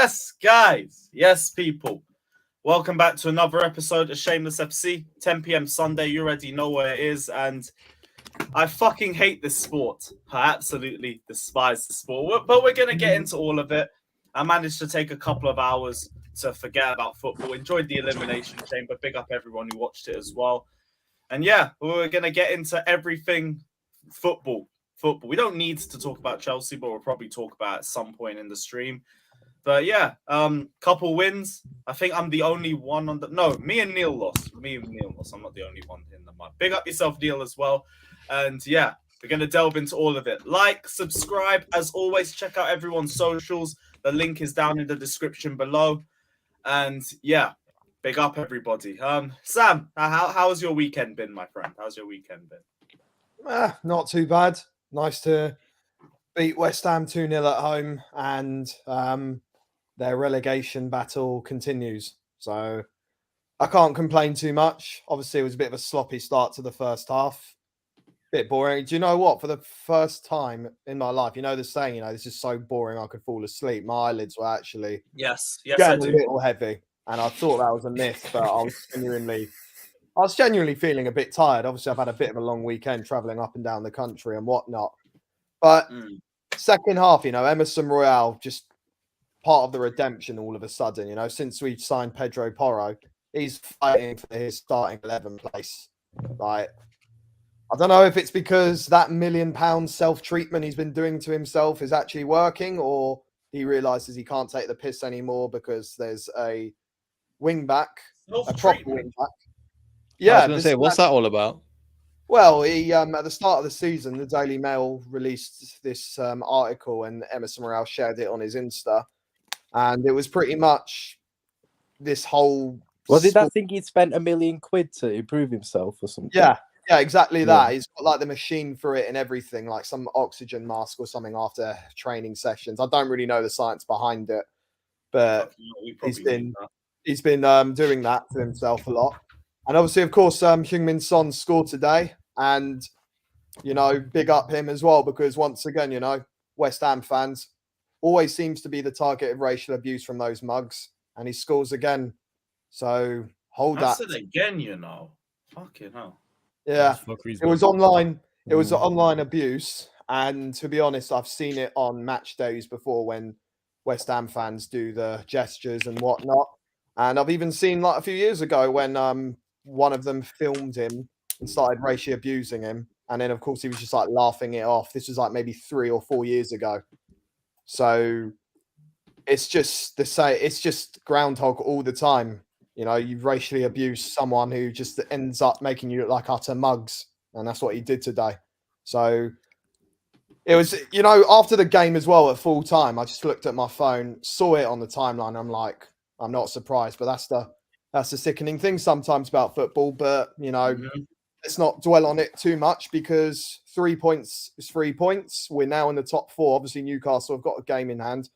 Yes, guys. Yes, people. Welcome back to another episode of Shameless FC. 10 p.m. Sunday. You already know where it is. And I fucking hate this sport. I absolutely despise the sport. But we're going to get into all of it. I managed to take a couple of hours to forget about football. Enjoyed the Elimination Chamber. Big up everyone who watched it as well. And yeah, we're going to get into everything football. We don't need to talk about Chelsea, but we'll probably talk about it at some point in the stream. But yeah, couple wins. I think I'm the only one on the... No, me and Neil lost. I'm not the only one in the mud. Big up yourself, Neil, as well. And yeah, we're going to delve into all of it. Like, subscribe. As always, check out everyone's socials. The link is down in the description below. And yeah, big up everybody. Sam, how has your weekend been, my friend? How's your weekend been? Not too bad. Nice to beat West Ham 2-0 at home, and their relegation battle continues. So I can't complain too much. Obviously, it was a bit of a sloppy start to the first half. Bit boring. Do you know what? For the first time in my life, you know the saying, this is so boring I could fall asleep. My eyelids were actually getting a little heavy, and I thought that was a myth, but I was genuinely feeling a bit tired. Obviously, I've had a bit of a long weekend traveling up and down the country and whatnot. But second half, Emerson Royale, just part of the redemption all of a sudden, since we signed Pedro Porro, he's fighting for his starting 11 place. Like, I don't know if it's because that £1 million self-treatment he's been doing to himself is actually working, or he realizes he can't take the piss anymore because there's a wing-back, a proper wing-back. Yeah, I was going to say, what's that all about? Well, he at the start of the season, the Daily Mail released this article, and Emerson Royale shared it on his Insta, and it was pretty much this whole. Was it that thing he'd spent £1 million to improve himself or something? Yeah, exactly that. He's got like the machine for it and everything, like some oxygen mask or something after training sessions. I don't really know the science behind it, but he's been doing that to himself a lot. And obviously, of course, Heung-min Son scored today. And, big up him as well, because once again, West Ham fans always seems to be the target of racial abuse from those mugs. And he scores again. So hold that. That's it again, Fucking hell. Yeah. It was online. It was online abuse. And to be honest, I've seen it on match days before when West Ham fans do the gestures and whatnot. And I've even seen like a few years ago when one of them filmed him and started racially abusing him. And then, of course, he was just like laughing it off. This was like maybe 3 or 4 years ago. So it's just it's just groundhog all the time. You racially abuse someone who just ends up making you look like utter mugs. And that's what he did today. So it was, after the game as well at full time, I just looked at my phone, saw it on the timeline. I'm like, I'm not surprised, but that's the sickening thing sometimes about football. But, let's not dwell on it too much, because 3 points is 3 points. We're now in the top 4. Obviously, Newcastle have got a game in hand.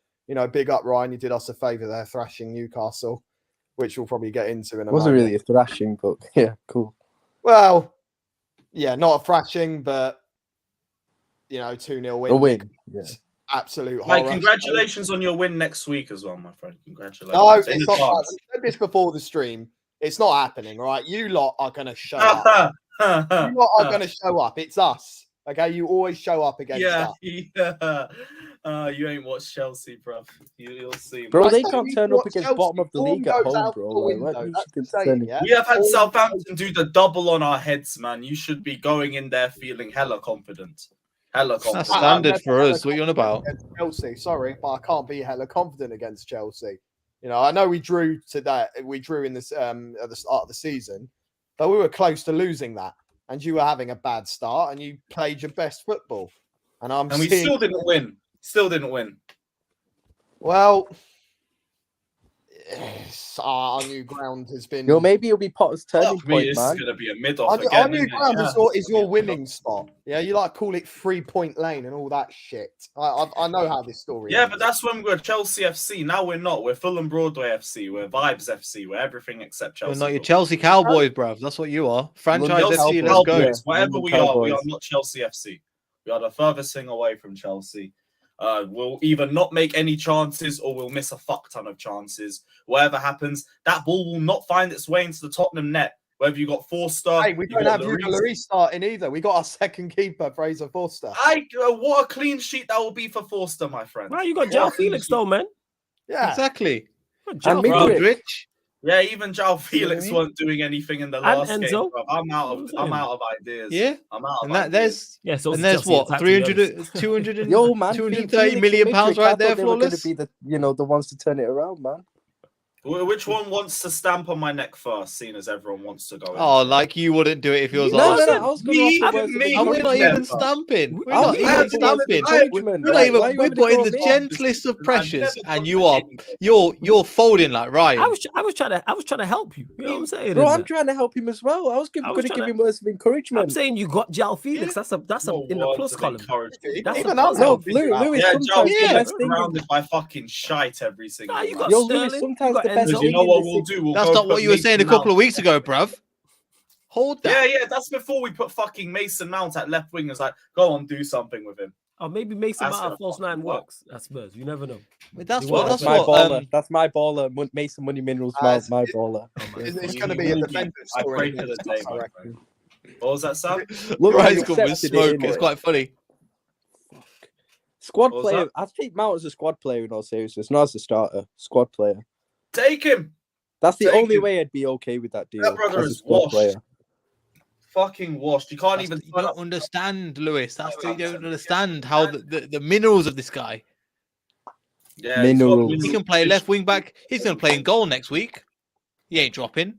Big up, Ryan. You did us a favour there, thrashing Newcastle, which we'll probably get into in a moment. Wasn't really a thrashing, but yeah, cool. Well, yeah, not a thrashing, but, 2-0 win. A win, yeah. Absolute horror. Mate, congratulations on your win next week as well, my friend. Congratulations. No, it's not. I said this before the stream. It's not happening, right? You lot are going to show up. You lot are going to show up. It's us. Okay? You always show up against us. Yeah. You ain't watched Chelsea, bro. You'll see. Bro, they can't turn up against bottom of the league at home, bro. We have had Southampton do the double on our heads, man. You should be going in there feeling hella confident. That's standard for us. What are you on about? Chelsea, sorry, but I can't be hella confident against Chelsea. I know we drew today. We drew in this at the start of the season, but we were close to losing that. And you were having a bad start, and you played your best football. And we still didn't win. Well, our new ground has been. Maybe it'll be Potter's turning point, it's man. It's going to be a mid-off again. Our new ground is your winning spot. Yeah, you call it 3-point lane and all that shit. I know how this story. Yeah, but that's when we were Chelsea FC. Now we're not. We're Fulham Broadway FC. We're Vibes FC. We're everything except Chelsea. We're not your Chelsea Cowboys, bruv. That's what you are. Franchise FC. Let's go. Whatever we are, we are not Chelsea FC. We are the furthest thing away from Chelsea. We'll either not make any chances or we'll miss a fuck ton of chances. Whatever happens, that ball will not find its way into the Tottenham net. Whether you got Forster, hey, we don't have Hugo Lloris starting either. We got our second keeper, Fraser Forster. What a clean sheet that will be for Forster, my friend. Right, you got João Felix though, man. Yeah, exactly. And Modric. Yeah, even João Felix weren't doing anything in the last game. Enzo. Bro. I'm out of ideas. Yeah, I'm out and of ideas. So there's what 300, 200, Yo, man, 230 million pounds right there, they were going flawless. to be the ones to turn it around, man. Which one wants to stamp on my neck first, seeing as everyone wants to go? Oh, like you wouldn't do it if it was No, us. I was going to And we're not even stamping. We're not even stamping. We're putting the gentlest of pressures, and you're folding like Ryan. I was trying to help you. You know what I'm saying? Bro, I'm trying to help him as well. I was going to give him words of encouragement. I'm saying you got João Felix. That's in the plus column. That's even no, Lewis. Sometimes the best thing surrounded by fucking shite every single. Nah, you got Yo, Sterling, Lewis, sometimes the best you know what we'll do? That's not what you were saying a couple of weeks ago, bruv. Hold that. Yeah, that's before we put fucking Mason Mount at left wing. It's like, go on, do something with him. Or maybe Mason Mount at false nine works at Spurs. You never know. That's my baller. That's my baller. Mason Money Minerals Mount, my baller. It's going to be a defensive story. I pray for the day, my friend. What was that, Sam? Look, Ryan's good with smoke. It's quite funny. Squad player. I take Mount as a squad player in all seriousness, not as a starter. Squad player. Take him. That's the only way I'd be okay with that deal. That brother is washed. Fucking washed. You can't even. You don't understand, Lewis. That's you don't understand how the minerals of this guy. Yeah, minerals. He can play left wing back. He's going to play in goal next week. He ain't dropping.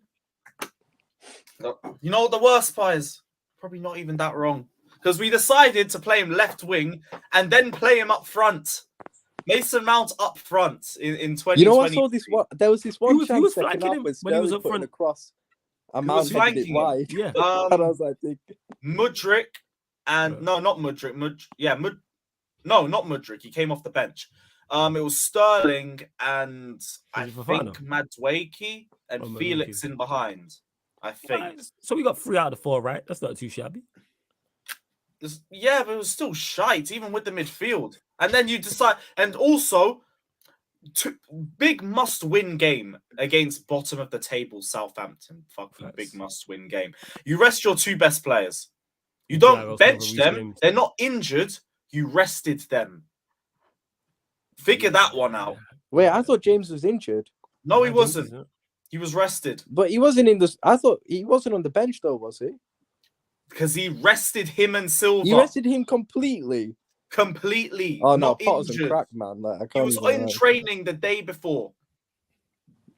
You know what the worst part is? Probably not even that wrong. Because we decided to play him left wing and then play him up front. Mason Mount up front in 2020. You know, I saw this one. There was this one chance he was flanking him when he was up front across. He was flanking wide. Yeah. And I was like, Mudryk and no, not Mudryk. No, not Mudryk. He came off the bench. It was Sterling and I think Madueke and Felix in behind. I think. So we got 3 out of 4, right? That's not too shabby. Yeah, but it was still shite, even with the midfield. And then you decide, and also, big must-win game against bottom of the table Southampton. Fucking big must-win game. You rest your 2 best players. You don't bench them. They're not injured. You rested them. Figure that one out. Wait, I thought James was injured. No, he wasn't. He was rested. But he wasn't in the. I thought he wasn't on the bench though, was he? Because he rested him and Silva. You rested him completely. Completely. Oh no, Potter's a crack, man. Like, I can't. He was in training the day before.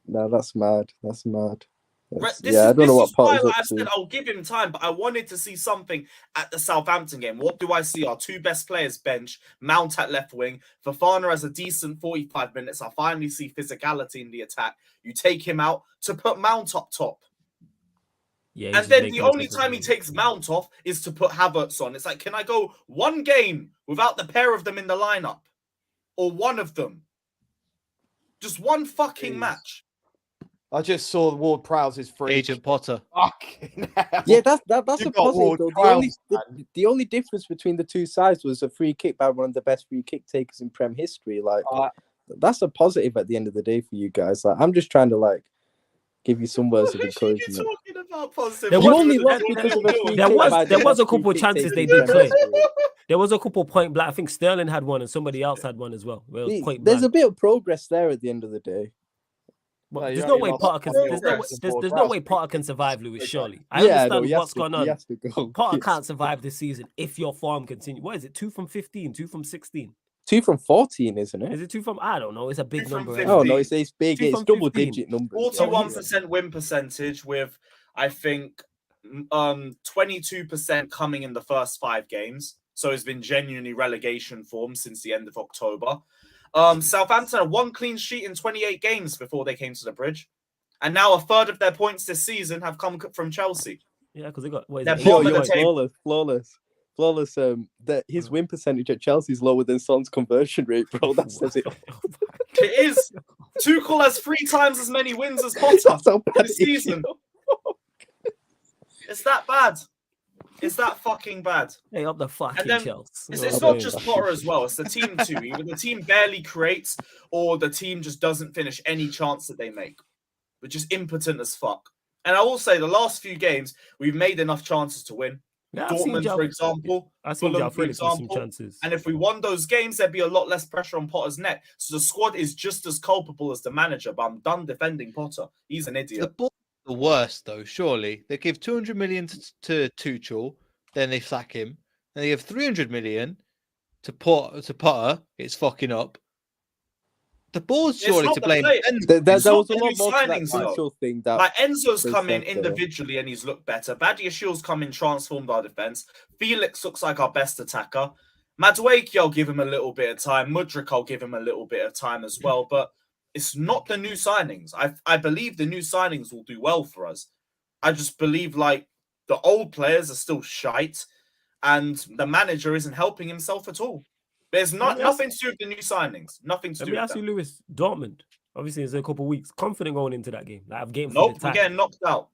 No, that's mad. That's mad. I don't know what Potter's up I to. said I'll give him time, but I wanted to see something at the Southampton game. What do I see? Our 2 best players bench, Mount at left wing, Fofana has a decent 45 minutes. I finally see physicality in the attack. You take him out to put Mount up top. Yeah, and then the only time he takes Mount off is to put Havertz on. It's like, can I go 1 game without the pair of them in the lineup? Or one of them? Just 1 fucking match. I just saw Ward Prowse's free. Agent Potter. Fucking hell. Yeah, that's a positive though. The only difference between the 2 sides was a free kick by one of the best free kick takers in Prem history. Like, that's a positive at the end of the day for you guys. Like, I'm just trying to give you some words of encouragement. Talking about positive. You only lost because of a free kick. There was a couple of chances they did play. There was a couple point blank. I think Sterling had one and somebody else had one as well. There's a bit of progress there at the end of the day. Well, there's no way Potter can. There's no way Potter can survive, Lewis. Surely, I understand what's going on. Potter can't survive this season if your form continues. What is it? 2 from 15, 2 from 16, 2 from 14, isn't it? Is it 2 from? I don't know. It's a big number. Oh no, it's big. It's double-digit numbers. 41% win percentage with, I think, 22% coming in the first 5 games. So it's been genuinely relegation form since the end of October. Southampton had 1 clean sheet in 28 games before they came to the bridge. And now a third of their points this season have come from Chelsea. Yeah, because they got... Flawless. His win percentage at Chelsea is lower than Son's conversion rate, bro. That says it. It is. Tuchel has 3 times as many wins as Potter this season. It's that bad. Is that fucking bad? Hey, up the fucking then Chelsea. It's not just Potter as well. It's the team too. Either the team barely creates or the team just doesn't finish any chance that they make. We're just impotent as fuck. And I will say the last few games, we've made enough chances to win. Yeah, Dortmund, for example. Fulham, for example. Chances. And if we won those games, there'd be a lot less pressure on Potter's neck. So the squad is just as culpable as the manager, but I'm done defending Potter. He's an idiot. The ball the worst, though, surely. They give 200 million to Tuchel, then they sack him. And they give 300 million to Potter. It's fucking up. The ball's surely to blame. There was a lot more to that Tuchel thing. Like Enzo's come in individually and he's looked better. Badiashiel's come in, transformed our defense. Felix looks like our best attacker. Madueke, I'll give him a little bit of time. Mudryk, I'll give him a little bit of time as well. But it's not the new signings. I believe the new signings will do well for us. I just believe like the old players are still shite and the manager isn't helping himself at all. There's nothing to do with the new signings. Nothing to do with that. Let me ask you, Lewis, Dortmund, obviously, it's a couple of weeks. Confident going into that game. Like, I've gained we're getting knocked out.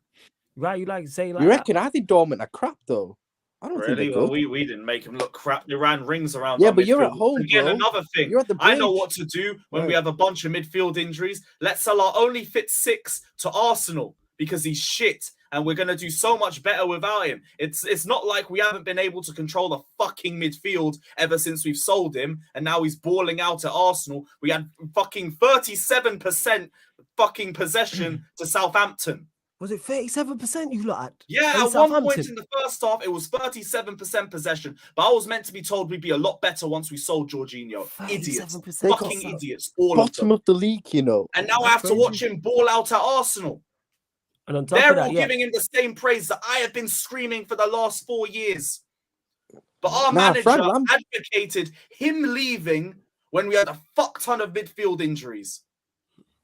Right, you like saying like you reckon? I think Dortmund are crap, though. I don't really. Think we didn't make him look crap. They ran rings around. Yeah, but you're at home, Again, another thing. You're at the I know what to do when we have a bunch of midfield injuries. Let's sell our only fit 6 to Arsenal because he's shit. And we're going to do so much better without him. It's not like we haven't been able to control the fucking midfield ever since we've sold him. And now he's balling out at Arsenal. We had fucking 37% fucking possession to Southampton. Was it 37% you lot at? Yeah, at one point in the first half, it was 37% possession. But I was meant to be told we'd be a lot better once we sold Jorginho. Idiots. Fucking idiots. All of them. Bottom of the league, you know. And now I have to watch him ball out at Arsenal. And on top They're of that, all giving him the same praise that I have been screaming for the last 4 years. But our manager advocated him leaving when we had a fuck ton of midfield injuries.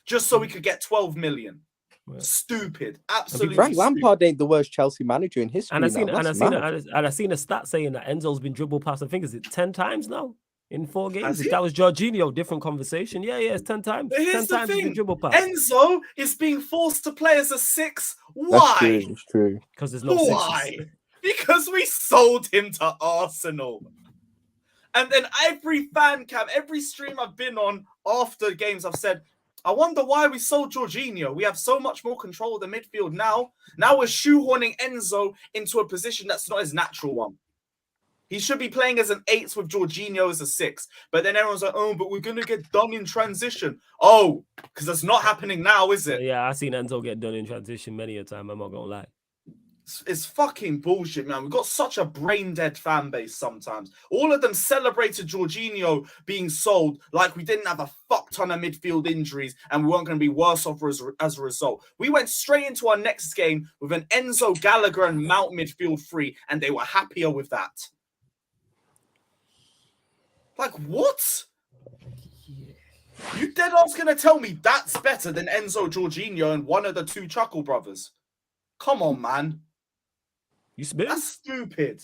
Just so we could get 12 million. Right. Stupid. Absolutely Frank Lampard ain't the worst Chelsea manager in history. And I seen a stat saying that Enzo's been dribbled past, I think, is it 10 times now? In 4 games. If that was Jorginho, different conversation. Yeah, it's 10 times. But here's 10 times the thing. Dribble pass. Enzo is being forced to play as a 6. Why? That's true. Because there's no Why? Because we sold him to Arsenal. And then every fan cam, every stream I've been on after games, I've said, I wonder why we sold Jorginho. We have so much more control of the midfield now. Now we're shoehorning Enzo into a position that's not his natural one. He should be playing as an 8 with Jorginho as a 6. But then everyone's like, oh, but we're going to get done in transition. Oh, because that's not happening now, is it? Yeah, I've seen Enzo get done in transition many a time. I'm not going to lie. It's fucking bullshit, man. We've got such a brain-dead fan base sometimes. All of them celebrated Jorginho being sold like we didn't have a fuck ton of midfield injuries and we weren't going to be worse off as a result. We went straight into our next game with an Enzo, Gallagher and Mount midfield free, and they were happier with that. Like, what? You dead ass gonna tell me that's better than Enzo, Jorginho, and one of the 2 Chuckle brothers? Come on, man. You spit? That's stupid.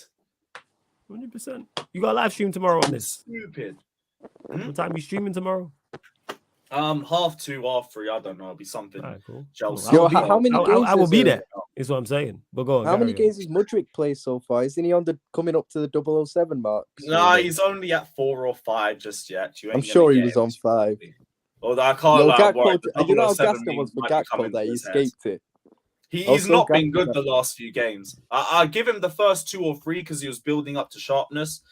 100%. You got a live stream tomorrow on this? Stupid. What time are you streaming tomorrow? 2:30, 3:30. I don't know. It'll be something. All right, cool. Chelsea. Yo, how many games I will be there. Is what I'm saying. But go on. How many games has Mudryk played so far? Isn't he coming up to the 007 mark? No, he's only at 4 or 5 just yet. I'm sure he was on 5. Although I can't lie. You know how Gakpo was for Gakpo that he escaped it. He's not been good the last few games. I give him the first 2 or 3 because he was building up to sharpness.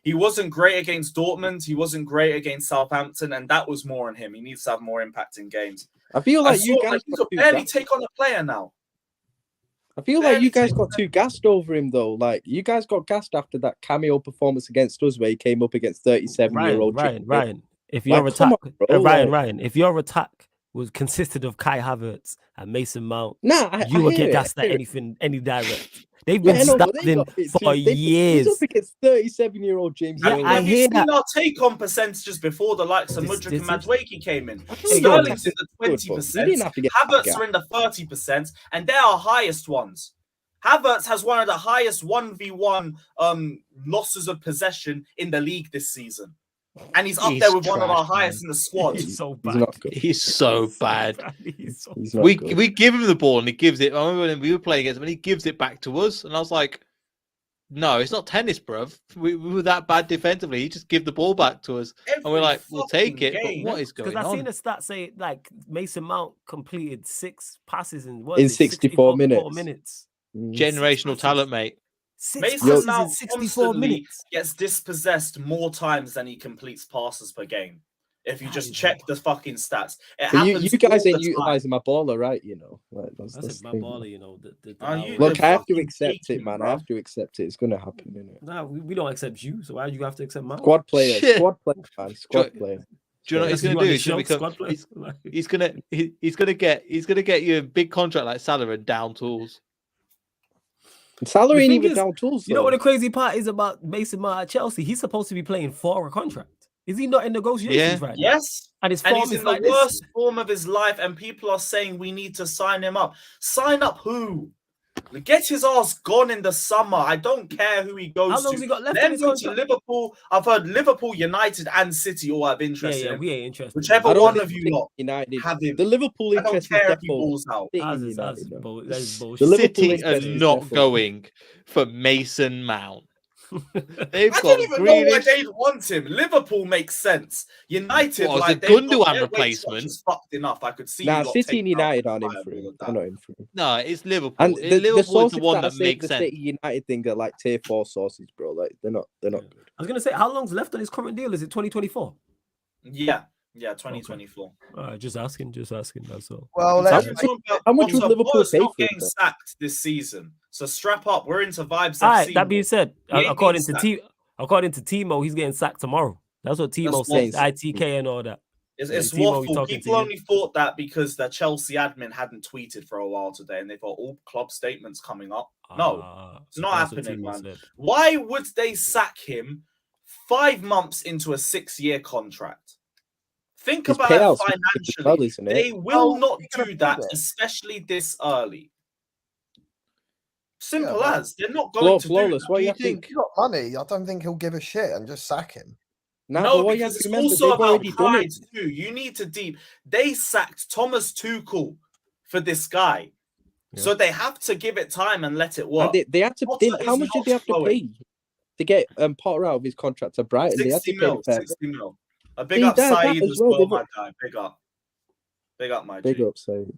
He wasn't great against Dortmund. He wasn't great against Southampton, and that was more on him. He needs to have more impact in games. I feel like you guys could barely take on a player now. I feel like you guys got too gassed over him, though. Like, you guys got gassed after that cameo performance against us where he came up against 37-year-old Ryan. If your if your attack consisted of Kai Havertz and Mason Mount, you would get gassed at any direct. They've been stabbing for years. He's up against 37-year-old James. I hear that. Our take-on percentages before the likes of Mudryk and Madueke came in. Sterling's in the 20%. Havertz are in the 30%, and they're our highest ones. Havertz has one of the highest 1v1 losses of possession in the league this season. And he's up there with one of our highest in the squad. He's so bad. He's so bad. We give him the ball and he gives it. I remember when we were playing against him and he gives it back to us. And I was like, No, it's not tennis, bruv. We were that bad defensively. He just give the ball back to us, and we're like, we'll take it. But what is going on? Because I seen a stat say like Mason Mount completed 6 passes in 64 minutes. Generational talent, mate. 6 passes in 64 minutes. Gets dispossessed more times than he completes passes per game. If you just check the fucking stats, you guys ain't utilizing my baller, right? You know, like, that's my baller. You know, look, I have to accept it, man. Bro. I have to accept it. It's gonna happen, innit? No, we don't accept you. So why do you have to accept my squad player? Squad player, man. Squad player. Do you know what he's gonna do? He's gonna get you a big contract like Salah and down tools. Salah ain't even down tools. You know what the crazy part is about Mason Mount at Chelsea? He's supposed to be playing for a contract. Is he not in negotiations right now? Yes. And he's in the worst form of his life, and people are saying we need to sign him up. Sign up who? Get his ass gone in the summer. I don't care who he goes to. How long has he got left? Then go to Liverpool. I've heard Liverpool, United, and City all have interest in him. We ain't interested. Whichever one of you lot have him. The Liverpool interest is definitely out. That's bullshit. The City are not going for Mason Mount. I don't even know why they'd want him. Liverpool makes sense. United, like the Gundogan replacement, fucked enough. I could see. City and United aren't in for him. They're not in for him. No, it's Liverpool. And Liverpool is the one that makes sense. The City United thing are like tier 4 sources, bro. Like they're not good. I was gonna say, how long's left on his current deal? Is it 2024? Yeah, 2024. Just asking. That's all. Well, how much would Liverpool pay for getting sacked this season? So strap up. We're into vibes. All right. That being said, according to Timo, he's getting sacked tomorrow. That's what Timo says. ITK and all that. It's waffle. People only thought that because the Chelsea admin hadn't tweeted for a while today, and they thought all club statements coming up. No, it's not happening, man. Said. Why would they sack him 5 months into a 6-year contract? Think about it financially. They will not do that, especially this early. Simple as. They're not going to do that. What do you think? He's got money. I don't think he'll give a shit and just sack him. No, because it's also about pride too. You need to deep. They sacked Thomas Tuchel for this guy. Yeah. So they have to give it time and let it work. They had to. How much did they have to pay to get Potter out of his contract to Brighton? 60 mil. A big up Said as well, my guy. Big up. Big up, my G. Big up, Said.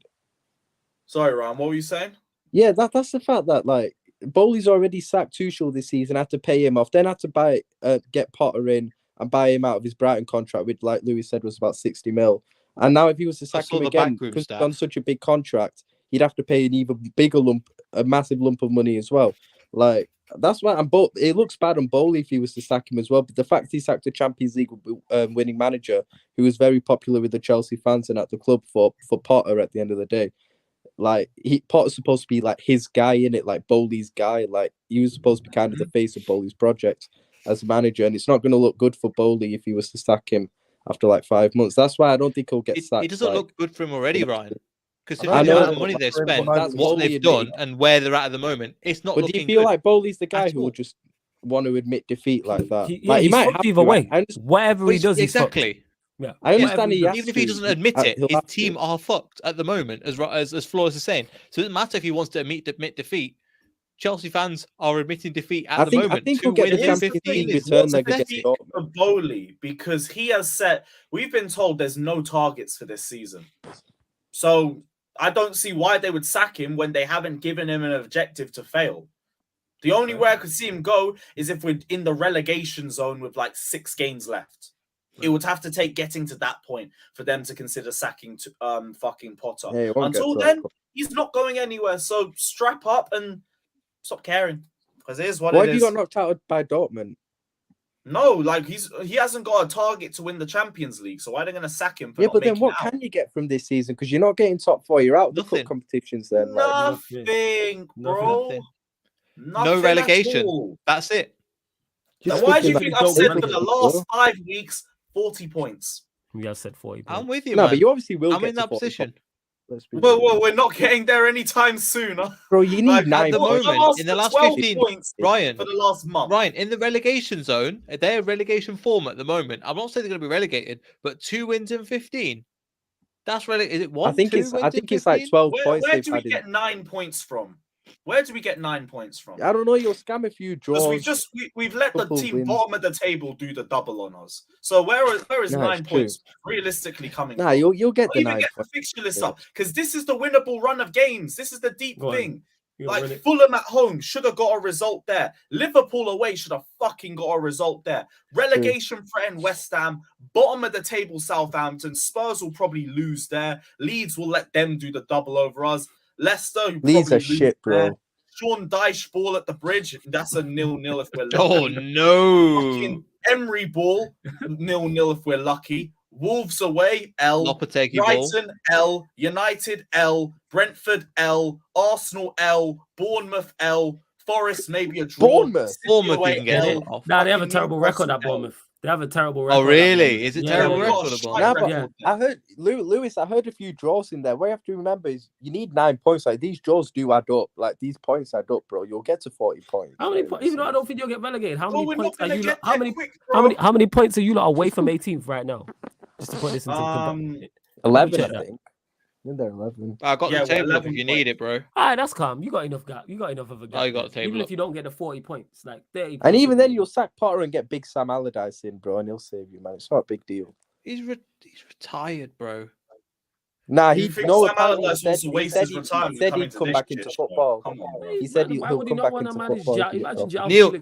Sorry, Ryan, what were you saying? Yeah, that's the fact that like Bowley's already sacked Tuchel this season, had to pay him off, then had to get Potter in and buy him out of his Brighton contract, which, like Lewis said, was about 60 mil. And now if he was to sack him again, because he's on such a big contract, he'd have to pay an even bigger lump, a massive lump of money as well. Like, that's why it looks bad on Bowley if he was to sack him as well. But the fact he sacked a Champions League winning manager who was very popular with the Chelsea fans and at the club for Potter at the end of the day, like Potter's supposed to be like his guy in it, like Bowley's guy. Like he was supposed to be kind of the face of Bowley's project as a manager, and it's not going to look good for Bowley if he was to sack him after like 5 months. That's why I don't think he'll get sacked. It doesn't look good for him already, Ryan. Because if you know the money they've spent, that's what they've done, and where they're at the moment, it's not. But do you feel like Bowley's the guy who will just want to admit defeat like that? He might have either way. Whatever he does, exactly. Yeah, I understand. Even if he doesn't admit it, his team are fucked at the moment, as Flores is saying. So it doesn't matter if he wants to admit defeat. Chelsea fans are admitting defeat at the moment. I think he'll get the Champions League return leg against Dortmund. For Bowley, because he has said we've been told there's no targets for this season, so I don't see why they would sack him when they haven't given him an objective to fail. The only way I could see him go is if we're in the relegation zone with like 6 games left. It would have to take getting to that point for them to consider sacking fucking Potter. Yeah, until then, he's not going anywhere. So strap up and stop caring, because it is what it is. Why have you got knocked out by Dortmund? No, like he hasn't got a target to win the Champions League, so why are they going to sack him? But then what can you get from this season? Because you're not getting top 4, you're out of the cup competitions. Then nothing, bro. Nothing no relegation. That's it. Why do you think I've said for the last 5 weeks 40 points? We have said 40 points. I'm with you, man. No, but you obviously will. I'm in that position. Well, we're not getting there anytime soon. Bro, you need 9 at the moment. In the last 15 points, Ryan, for the last month. Ryan, in the relegation zone, they're relegation form at the moment. I'm not saying they're going to be relegated, but 2 wins in 15. That's is it one? I think it's like 12 points. Where do we get 9 points from? Where do we get 9 points from? I don't know. You'll scam a few draws. We've let the team bottom of the table do the double on us. So where is 9 points realistically coming from? You'll get the 9 points. The fixture list up because this is the winnable run of games. This is the deep thing. Like Fulham at home should have got a result there. Liverpool away should have fucking got a result there. Relegation threatened West Ham, bottom of the table Southampton. Spurs will probably lose there. Leeds will let them do the double over us. Leicester, Leeds are shit, bro. There. Sean Dyche ball at the bridge. That's a 0-0 if we're lucky. Oh no! Fucking Emery ball 0-0 if we're lucky. Wolves away, L. Brighton, L. United, L. Brentford, L. Arsenal, L. Bournemouth, L. Forest, maybe a draw. Bournemouth you can get it off. Nah, they have a terrible record at Bournemouth. They have a terrible record. Oh, really? Is it terrible record? I heard, Lewis, I heard a few draws in there. What you have to remember is you need 9 points. Like, these draws do add up. Like, these points add up, bro. You'll get to 40 points. How many points? Even though I don't think you'll get relegated, how many points are you? How many points are you lot away from 18th right now? Just to put this into 11, I think. They're 11. I got the table if you need it, bro. All right, that's calm. You got enough gap. You got enough of a gap. Oh, you got the table. Even if you don't get the 40 points, like 30 points. And even then, you'll sack Potter and get Big Sam Allardyce in, bro, and he'll save you, man. It's not a big deal. He's retired, bro. Nah, he said he'd come back into football. He said he'll come back into football. Imagine Neil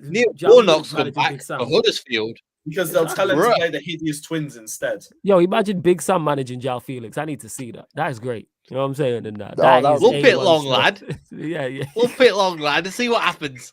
Warnock's come back for Huddersfield. Because they'll tell him to play the hideous twins instead. Yo, imagine Big Sam managing João Felix. I need to see that. That is great. You know what I'm saying? And we'll pit long, lad. Yeah. We'll pit long, lad, and see what happens.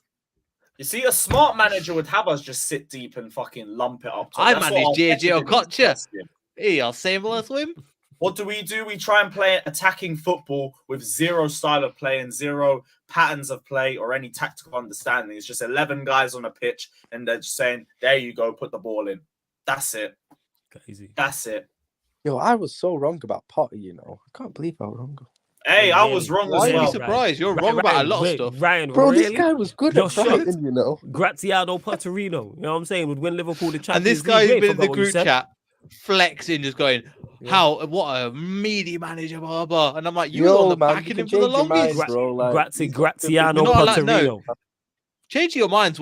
You see, a smart manager would have us just sit deep and fucking lump it up. I managed JJ Okocha. Hey, I'll Shameless with him. What do? We try and play attacking football with zero style of play and zero patterns of play or any tactical understanding. It's just 11 guys on a pitch and they're just saying, there you go, put the ball in. That's it. Crazy. That's it. Yo, I was so wrong about Potter, you know. I can't believe I was wrong. Hey, I was wrong as well. Why are you surprised? You're wrong about a lot of stuff. Ryan, bro, this guy was good at Brighton, you know. Graziano Potterino, you know what I'm saying, would win Liverpool the Champions League. And this guy's been in the group chat flexing, just going, what a meaty manager, blah, blah. And I'm like, you were on the backing him for the longest. Graziano Potterino. Change your minds.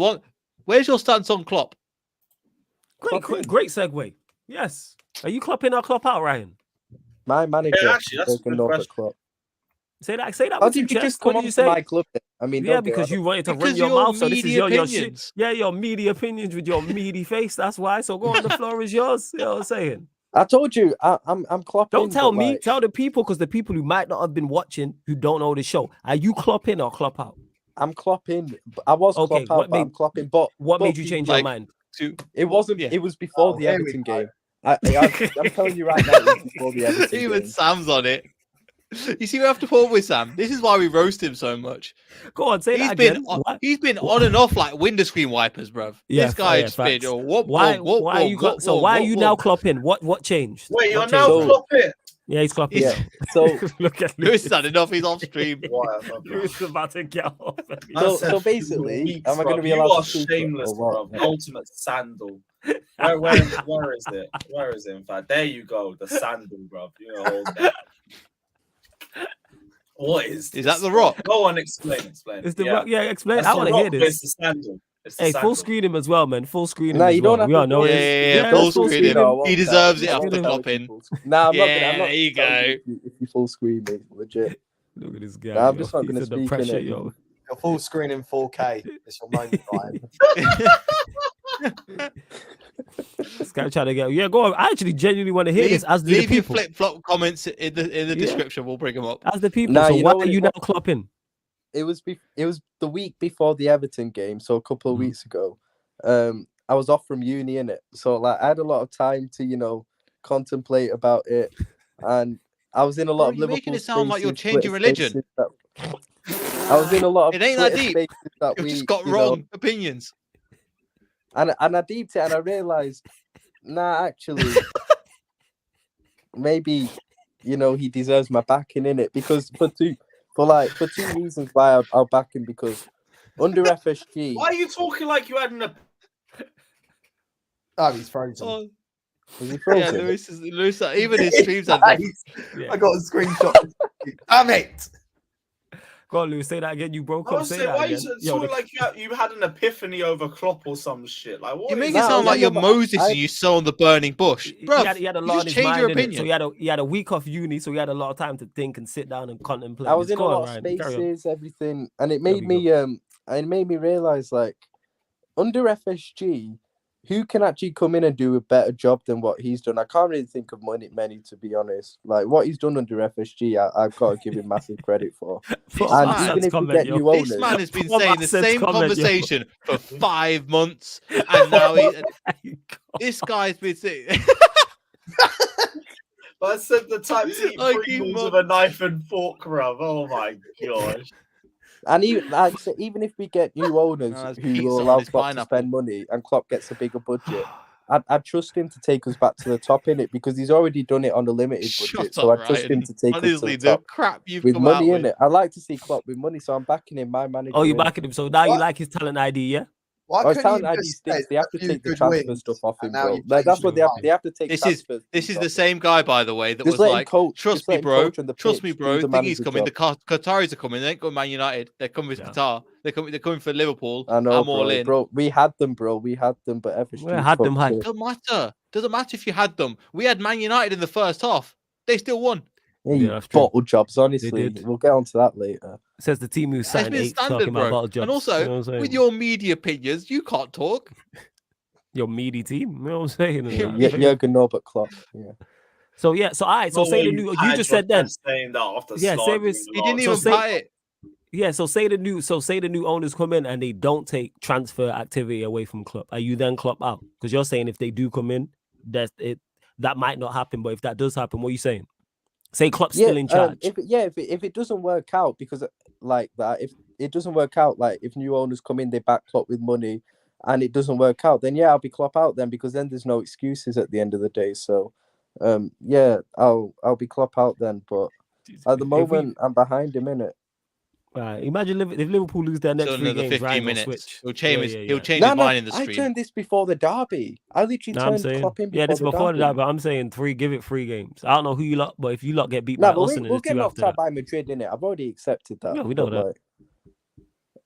Where's your stance on Klopp? Great segue. Yes. Are you Klopp in or Klopp out, Ryan? My manager. Yeah, actually, that's a good question. Say that. How did you just come on to my club? I mean, because you wanted to run your mouth. So this is your shit. Yeah, your meaty opinions with your meaty face. That's why. So go on. The floor is yours. You know what I'm saying? I told you, I'm Klopp. Don't tell me. Tell the people, because the people who might not have been watching, who don't know the show, are you Klopp in or Klopp out? I'm Klopp in. I was Klopp out, but I'm Klopp in. But what made you change your mind? It wasn't. Yeah. It was before the Everton game. I'm telling you right now, it was before the Everton game. Even Sam's on it. You see, we have to pull with Sam. This is why we roast him so much. Go on, say that again. He's been on and off like window screen wipers, bruv. Yeah, this guy has been. Why are you now Klopping? What changed? Wait, you're now Klopping? Yeah, he's Klopping. Yeah. So look at Lewis had enough. He's off stream. Lewis is about to get off. So basically, am I going to be allowed you are to shameless, bro? Ultimate sandal. Where is it? Where is it? In fact, there you go. The sandal, bro. You know, hold that. What is this? Is that the Rock? Go on, explain. It's the Rock. Yeah, explain. I want to hear this. It's the sandal. Hey, full screen him as well, man. Full screen him. No, you don't have to. Know yeah, full screen him. He deserves it after Klopping. Nah, I'm not. There you go. If you full screen me, legit. Look at this guy. Nah, I'm just not going to speak in it. You're full screen in 4K. It's your moment, Ryan. This guy trying to get. Yeah, go on. I actually genuinely want to hear this. As leave the your people. flip-flop comments in the description. We'll bring them up. As the people. So why are you now Klopping? It was the week before the Everton game, so a couple of weeks ago. I was off from uni, innit? So like I had a lot of time to, contemplate about it, and I was in a lot of Liverpool. Making it sound like you're changing religion. I was in a lot of. It ain't that deep. You've just got wrong opinions. And I deeped it, and I realized, actually, maybe, he deserves my backing in it, because for two reasons why I'll back him, because under FSG. Why are you talking like you had an? Oh, he's frozen. Oh. Is he frozen? Yeah, Lewis, even his streams had. I got a screenshot. Damn it! Go on, Lewis, say that again. You broke I up. was Say saying, that why again. you sound like you had an epiphany over Klopp or some shit? Like, what? You make is it that? sound like you're Moses and you sow on the burning bush. Bro, he had a you lot just on his change mind, your innit? opinion. So he had a week off uni, so he had a lot of time to think and sit down and contemplate. I was in a lot of Ryan. spaces, everything, and it made me realize, like, under FSG, who can actually come in and do a better job than what he's done? I can't really think of many, to be honest. Like, what he's done under FSG, I've got to give him massive credit for. And even if we get new owners... This man has been saying the same conversation for 5 months, and now this guy's been saying... I said the type to eat Pringles with a knife and fork, bruv. Oh my gosh. And even if we get new owners who will allow Klopp to spend money and Klopp gets a bigger budget, I'd trust him to take us back to the top in it because he's already done it on a limited budget. So I trust him to take us to the top crap you've with come money out in it. I like to see Klopp with money, so I'm backing him. My manager. Oh, you're backing him. So now you like his talent ID, yeah? Why talent ID stinks. They have to take the transfer stuff off him, bro. Like, that's what they have to take. This is the same guy, by the way, that just was like, trust me, bro. Think he's coming. The Qataris are coming. They ain't going Man United. They're coming to Qatar. They're coming for Liverpool. I know, I'm all in, bro. We had them, bro. We had them, but FSG had them high. Doesn't matter if you had them. We had Man United in the first half. They still won. Yeah, bottle jobs, honestly. We'll get onto that later. Says the team who's signed 8 talking about bottle jobs. And also, with your media opinions, you can't talk. Your meaty team, you know what I'm saying? Jürgen Norbert Klopp. Yeah. So all right. So say the new. You just said then. Yeah, he didn't even buy it. Yeah. So say the new owners come in and they don't take transfer activity away from Klopp. Are you then Klopp out? Because you're saying if they do come in, that might not happen. But if that does happen, what are you saying? Say Klopp's still in charge. If it doesn't work out because like that, if it doesn't work out, like if new owners come in, they back Klopp with money, and it doesn't work out, then I'll be Klopp out then because then there's no excuses at the end of the day. So, I'll be Klopp out then. But at the moment, I'm behind him in it. Right. Imagine if Liverpool lose their next 3 games, 15 minutes. Switch. He'll change his mind in the stream. I turned this before the derby. I literally turned Klopp in before this before the derby. But I'm saying give it 3 games. I don't know who you lot, but if you lot get beat by Aston, we'll get knocked out by Madrid, innit? I've already accepted that. Yeah, we know that.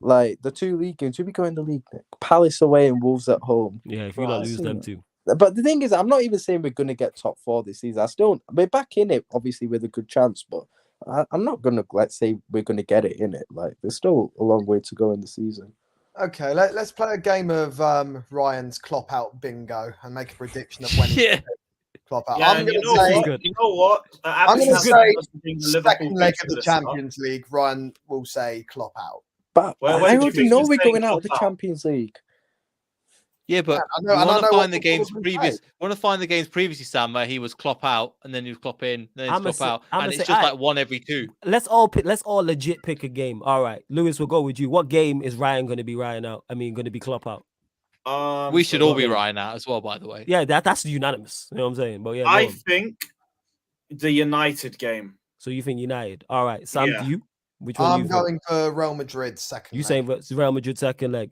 Like the 2 league games, who we go in the league? Palace away and Wolves at home. Yeah, if you lot lose them too. But the thing is, I'm not even saying we're going to get top 4 this season. We're back in it, obviously, with a good chance, but I'm not going to, let's say, we're going to get it in it. Like, there's still a long way to go in the season. Okay, let's play a game of Ryan's Klopp out bingo and make a prediction of when he's Klopp out. Yeah, I'm going to say, you know what? I'm going to say second leg of the Champions League, Ryan will say Klopp out. But I already know we're going out of the Champions League. Yeah, but we want to find the games previous. Want to find the games previously, Sam, where he was Klopp out and then he was Klopp in, then he's Klopp out, and it's just like 1 every 2. Let's all legit pick a game. All right, Lewis, we'll go with you. What game is Ryan going to be Ryan out? I mean, going to be Klopp out? We should all be Ryan out as well, by the way. Yeah, that's unanimous. You know what I'm saying? But yeah, I think the United game. So you think United? All right, Sam, do you? Which one? I'm going for Real Madrid second. You saying Real Madrid second leg?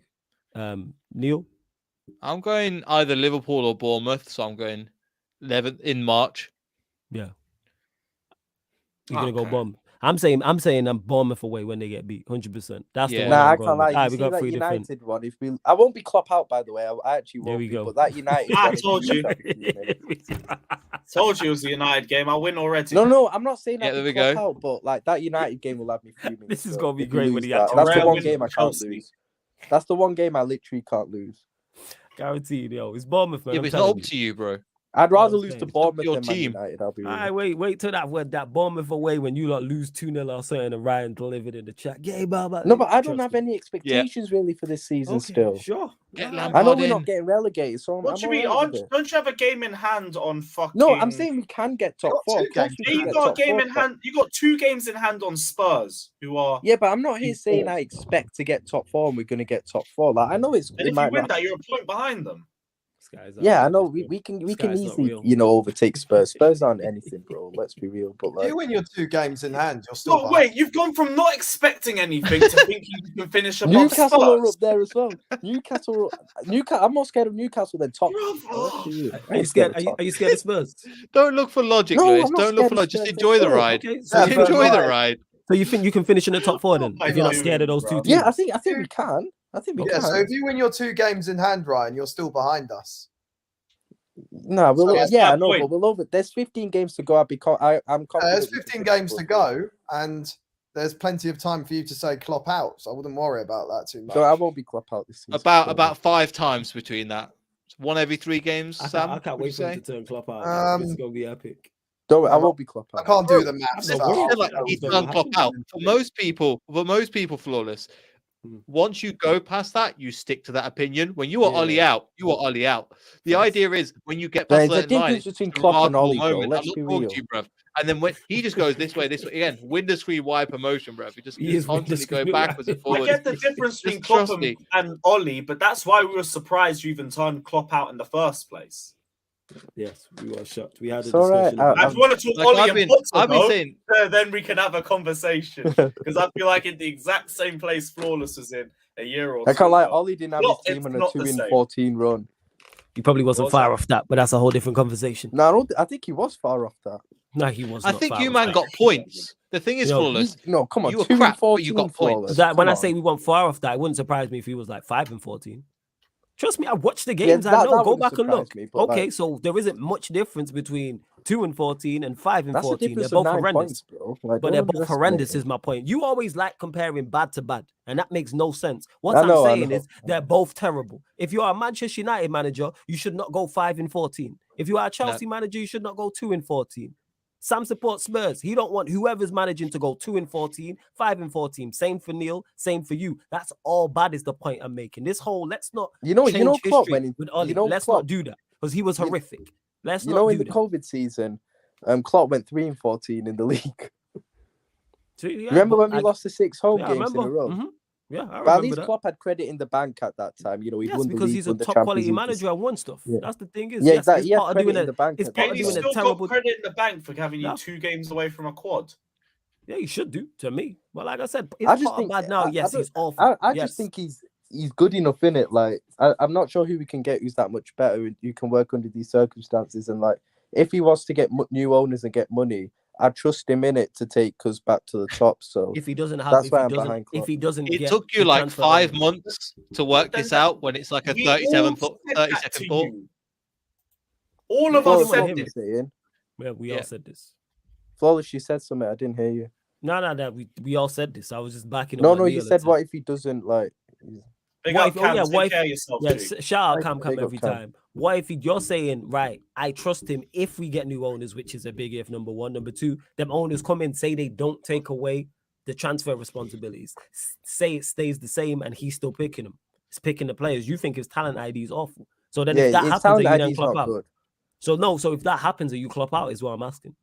Neil? I'm going either Liverpool or Bournemouth, so I'm going 11th in March. Yeah. You're gonna go Bournemouth. I'm saying I'm Bournemouth away when they get beat, 100%. That's the one. Nah, I can't lie. We got that United one. I won't be Klopp out, by the way. I actually won't. There we go. But that United. I told you. Told you it was the United game. I win already. No, I'm not saying that Klopp out, but like that United game will have me fuming. This is gonna be great when he that's the one game I can't lose. That's the one game I literally can't lose. Guaranteed, yo. It's Bournemouth, man. Yeah, but it's not up to you, bro. I'd rather lose to Bournemouth than Man United. I'll be real. All right, wait till that Bournemouth away when you lot lose 2-0 or something and Ryan delivered in the chat. Yeah, no, but I don't have any expectations really for this season still. Sure. I know we're not getting relegated, so what do you mean? Don't you have a game in hand on fucking... No, I'm saying we can get top 4. You got a game in hand. You got 2 games in hand on Spurs, who are... Yeah, but I'm not here saying I expect to get top 4 and we're going to get top 4. Like, I know it's... And if you win that, you're a point behind them. Yeah, I know we can easily overtake Spurs. Spurs aren't anything, bro. Let's be real. But like, you win your 2 games in hand, you're still. No, wait, you've gone from not expecting anything to thinking you can finish above Newcastle Spurs. are up there as well. Newcastle. I'm more scared of Newcastle than Tottenham. Are you scared? Are you scared of Spurs? Don't look for logic, Lewis. Don't look for logic. Just enjoy the ride. Enjoy the ride. So you think you can finish in the top 4 then? If you're not scared of those two teams? Yeah, I think we can. I think we can. So if you win your 2 games in hand, Ryan, you're still behind us. No, but we'll over. There's 15 games to go. I'm confident. There's 15 games to go, and there's plenty of time for you to say Klopp out. So I wouldn't worry about that too much. So I won't be Klopp out this season. About 5 times between that. 1 every 3 games. Sam, I can't wait for him to turn Klopp out. It's gonna be epic. Don't. I won't be Klopp out. I can't do the maths. He's turned Klopp out. For most people, flawless. Once you go past that, you stick to that opinion. When you are Ollie out, you are Ollie out. The idea is when you get past the difference between Klopp and Ollie, bro. Let's be real. And then when he just goes this way again, window screen wide promotion, bro. He just constantly going backwards and forwards. I get the difference between Klopp and Ollie, but that's why we were surprised you even turned Klopp out in the first place. Yes, we were shocked. We had a discussion. I want to talk Ollie and Potter, then we can have a conversation because I feel like in the exact same place Flawless was in a year or 2 I can't lie, Ollie didn't have his team on a 2-14 run. He probably wasn't far off that, but that's a whole different conversation. No, I think he was far off that. No, he was. I think you man got points. The thing is, Flawless. No, come on, you were crap, but you got points. When I say we weren't far off that, it wouldn't surprise me if he was like 5-14. Trust me, I watched the games. I know. Go back and look. Okay, so there isn't much difference between 2-14 and 5-14. They're both horrendous, bro. But they're both horrendous. Is my point. You always like comparing bad to bad, and that makes no sense. What I'm saying is they're both terrible. If you are a Manchester United manager, you should not go 5-14. If you are a Chelsea manager, you should not go 2-14. Sam supports Spurs. He don't want whoever's managing to go 2-14, 5-14. Same for Neil. Same for you. That's all bad. Is the point I'm making. This whole let's not change Klopp, history with Ollie. Let's not do that because he was horrific. Let's not do in the COVID season, Klopp went 3-14 in the league. Remember when we lost the 6 home games in a row? Mm-hmm. Yeah, I but at least Klopp had credit in the bank at that time. He won because he's a top quality manager and won stuff. Yeah. That's the thing is, he had credit in the bank. He's still got credit in the bank for having you 2 games away from a quad. Yeah, he should do to me. But like I said, I just think bad now. Yes, he's awful. I just think he's good enough in it. Like I'm not sure who we can get who's that much better. You can work under these circumstances, and like if he was to get new owners and get money, I trust him in it to take us back to the top. So if he doesn't have, that's why I'm behind Klopp. If he doesn't, it took you like 5 months to work this out when it's like a 30-second thought. All of us said this. Yeah, we all said this. Flawless, you said something. I didn't hear you. No. We all said this. I was just backing. No. You said what if he doesn't like? Take care of yourself. Shout out Cam every time. What if you're saying, right, I trust him if we get new owners, which is a big if, number one. Number two, them owners come in, say they don't take away the transfer responsibilities. Say it stays the same and he's still picking them. He's picking the players. You think his talent ID is awful. So then if that happens, are you then Klopp out? Good. So if that happens, are you Klopp out is what I'm asking.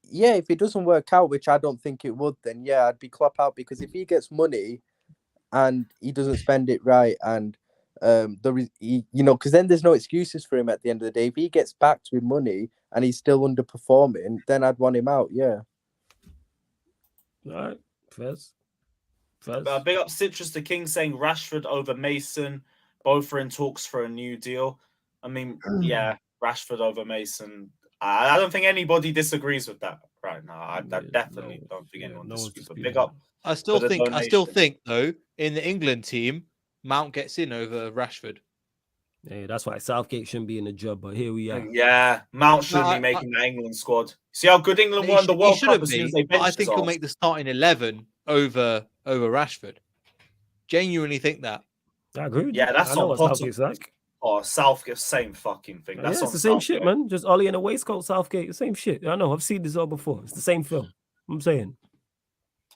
Yeah, if it doesn't work out, which I don't think it would, then yeah, I'd be Klopp out because if he gets money and he doesn't spend it right and because then there's no excuses for him at the end of the day. If he gets backed with money and he's still underperforming, then I'd want him out. Yeah. All right. First. Big up Citrus the King saying Rashford over Mason. Both are in talks for a new deal. I mean, yeah, Rashford over Mason. I don't think anybody disagrees with that right now. I definitely don't think anyone disagrees. But big up. I still think though, in the England team, Mount gets in over Rashford. Yeah, that's why Southgate shouldn't be in the job, but here we are. Yeah, Mount shouldn't be making the England squad. See how good England won the World Cup as soon as they benched I think he'll make the starting 11 over Rashford. Genuinely think that. I agree. Yeah, that's not what Southgate's like. Oh, Southgate, same fucking thing. That's it's the same shit, man. Just Ollie in a waistcoat, Southgate, the same shit. I know, I've seen this all before. It's the same film. I'm saying.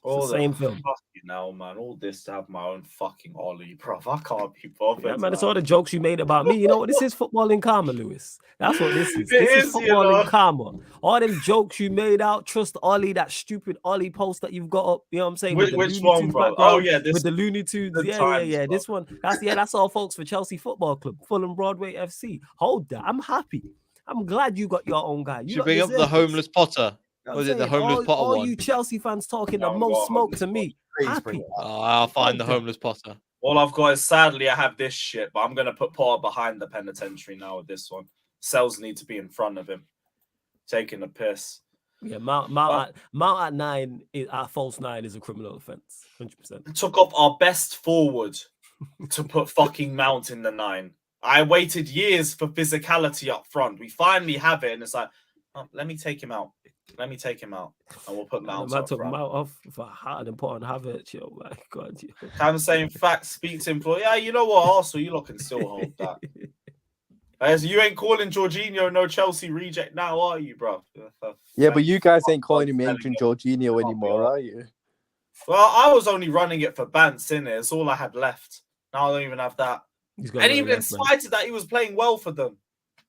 It's the same film. Man. All this to have my own fucking Ollie, bro. I can't be bothered. Yeah, man, it's all the jokes you made about me. You know what? This is footballing karma, Lewis. That's what this is. This is footballing karma. All them jokes you made out, trust Ollie, that stupid Ollie post that you've got up. You know what I'm saying? Which one, bro? Oh, yeah. With the Looney Tunes. Yeah. This one. That's all folks for Chelsea Football Club, Fulham Broadway FC. Hold that. I'm happy. I'm glad you got your own guy. You should bring up the homeless Potter. Was it the homeless Potter one? All you Chelsea fans talking the most smoke to me. Happy. I'll find the homeless Potter. All I've got is sadly I have this shit, but I'm gonna put Potter behind the penitentiary now with this one. Cells need to be in front of him, taking a piss. Yeah, Mount at 9 at false 9 is a criminal offence. 100%. Took off our best forward to put fucking Mount in the 9. I waited years for physicality up front. We finally have it, and it's like, oh, let me take him out. Let me take him out, and we'll put Mount up front. Mount off for hard and put on Havertz. Yo, my God. I'm saying facts. Speak to him. Yeah, you know what, Arsenal, you lot can still hold that. As you ain't calling Jorginho no Chelsea reject now, are you, bro? Yeah, but you guys ain't calling him Adrian Jorginho anymore, are you? Well, I was only running it for Bants, innit? It's all I had left. Now I don't even have that. And even in spite of that, he was playing well for them.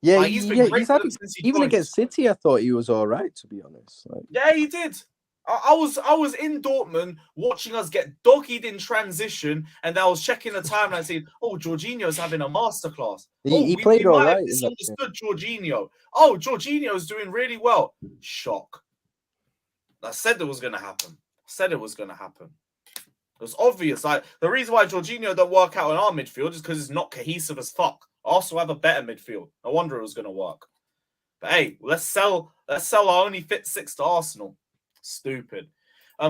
Yeah, like, he's had even against City, I thought he was all right, to be honest. Like... Yeah, he did. I was in Dortmund watching us get doggied in transition, and I was checking the timeline saying, "Oh, Jorginho's having a masterclass." He played all right. Misunderstood Jorginho. Oh, Jorginho's doing really well. Shock. I said it was going to happen. It was obvious. Like the reason why Jorginho don't work out in our midfield is because it's not cohesive as fuck. Arsenal have a better midfield. No wonder it was going to work. But hey, let's sell our only fit 6 to Arsenal. Stupid.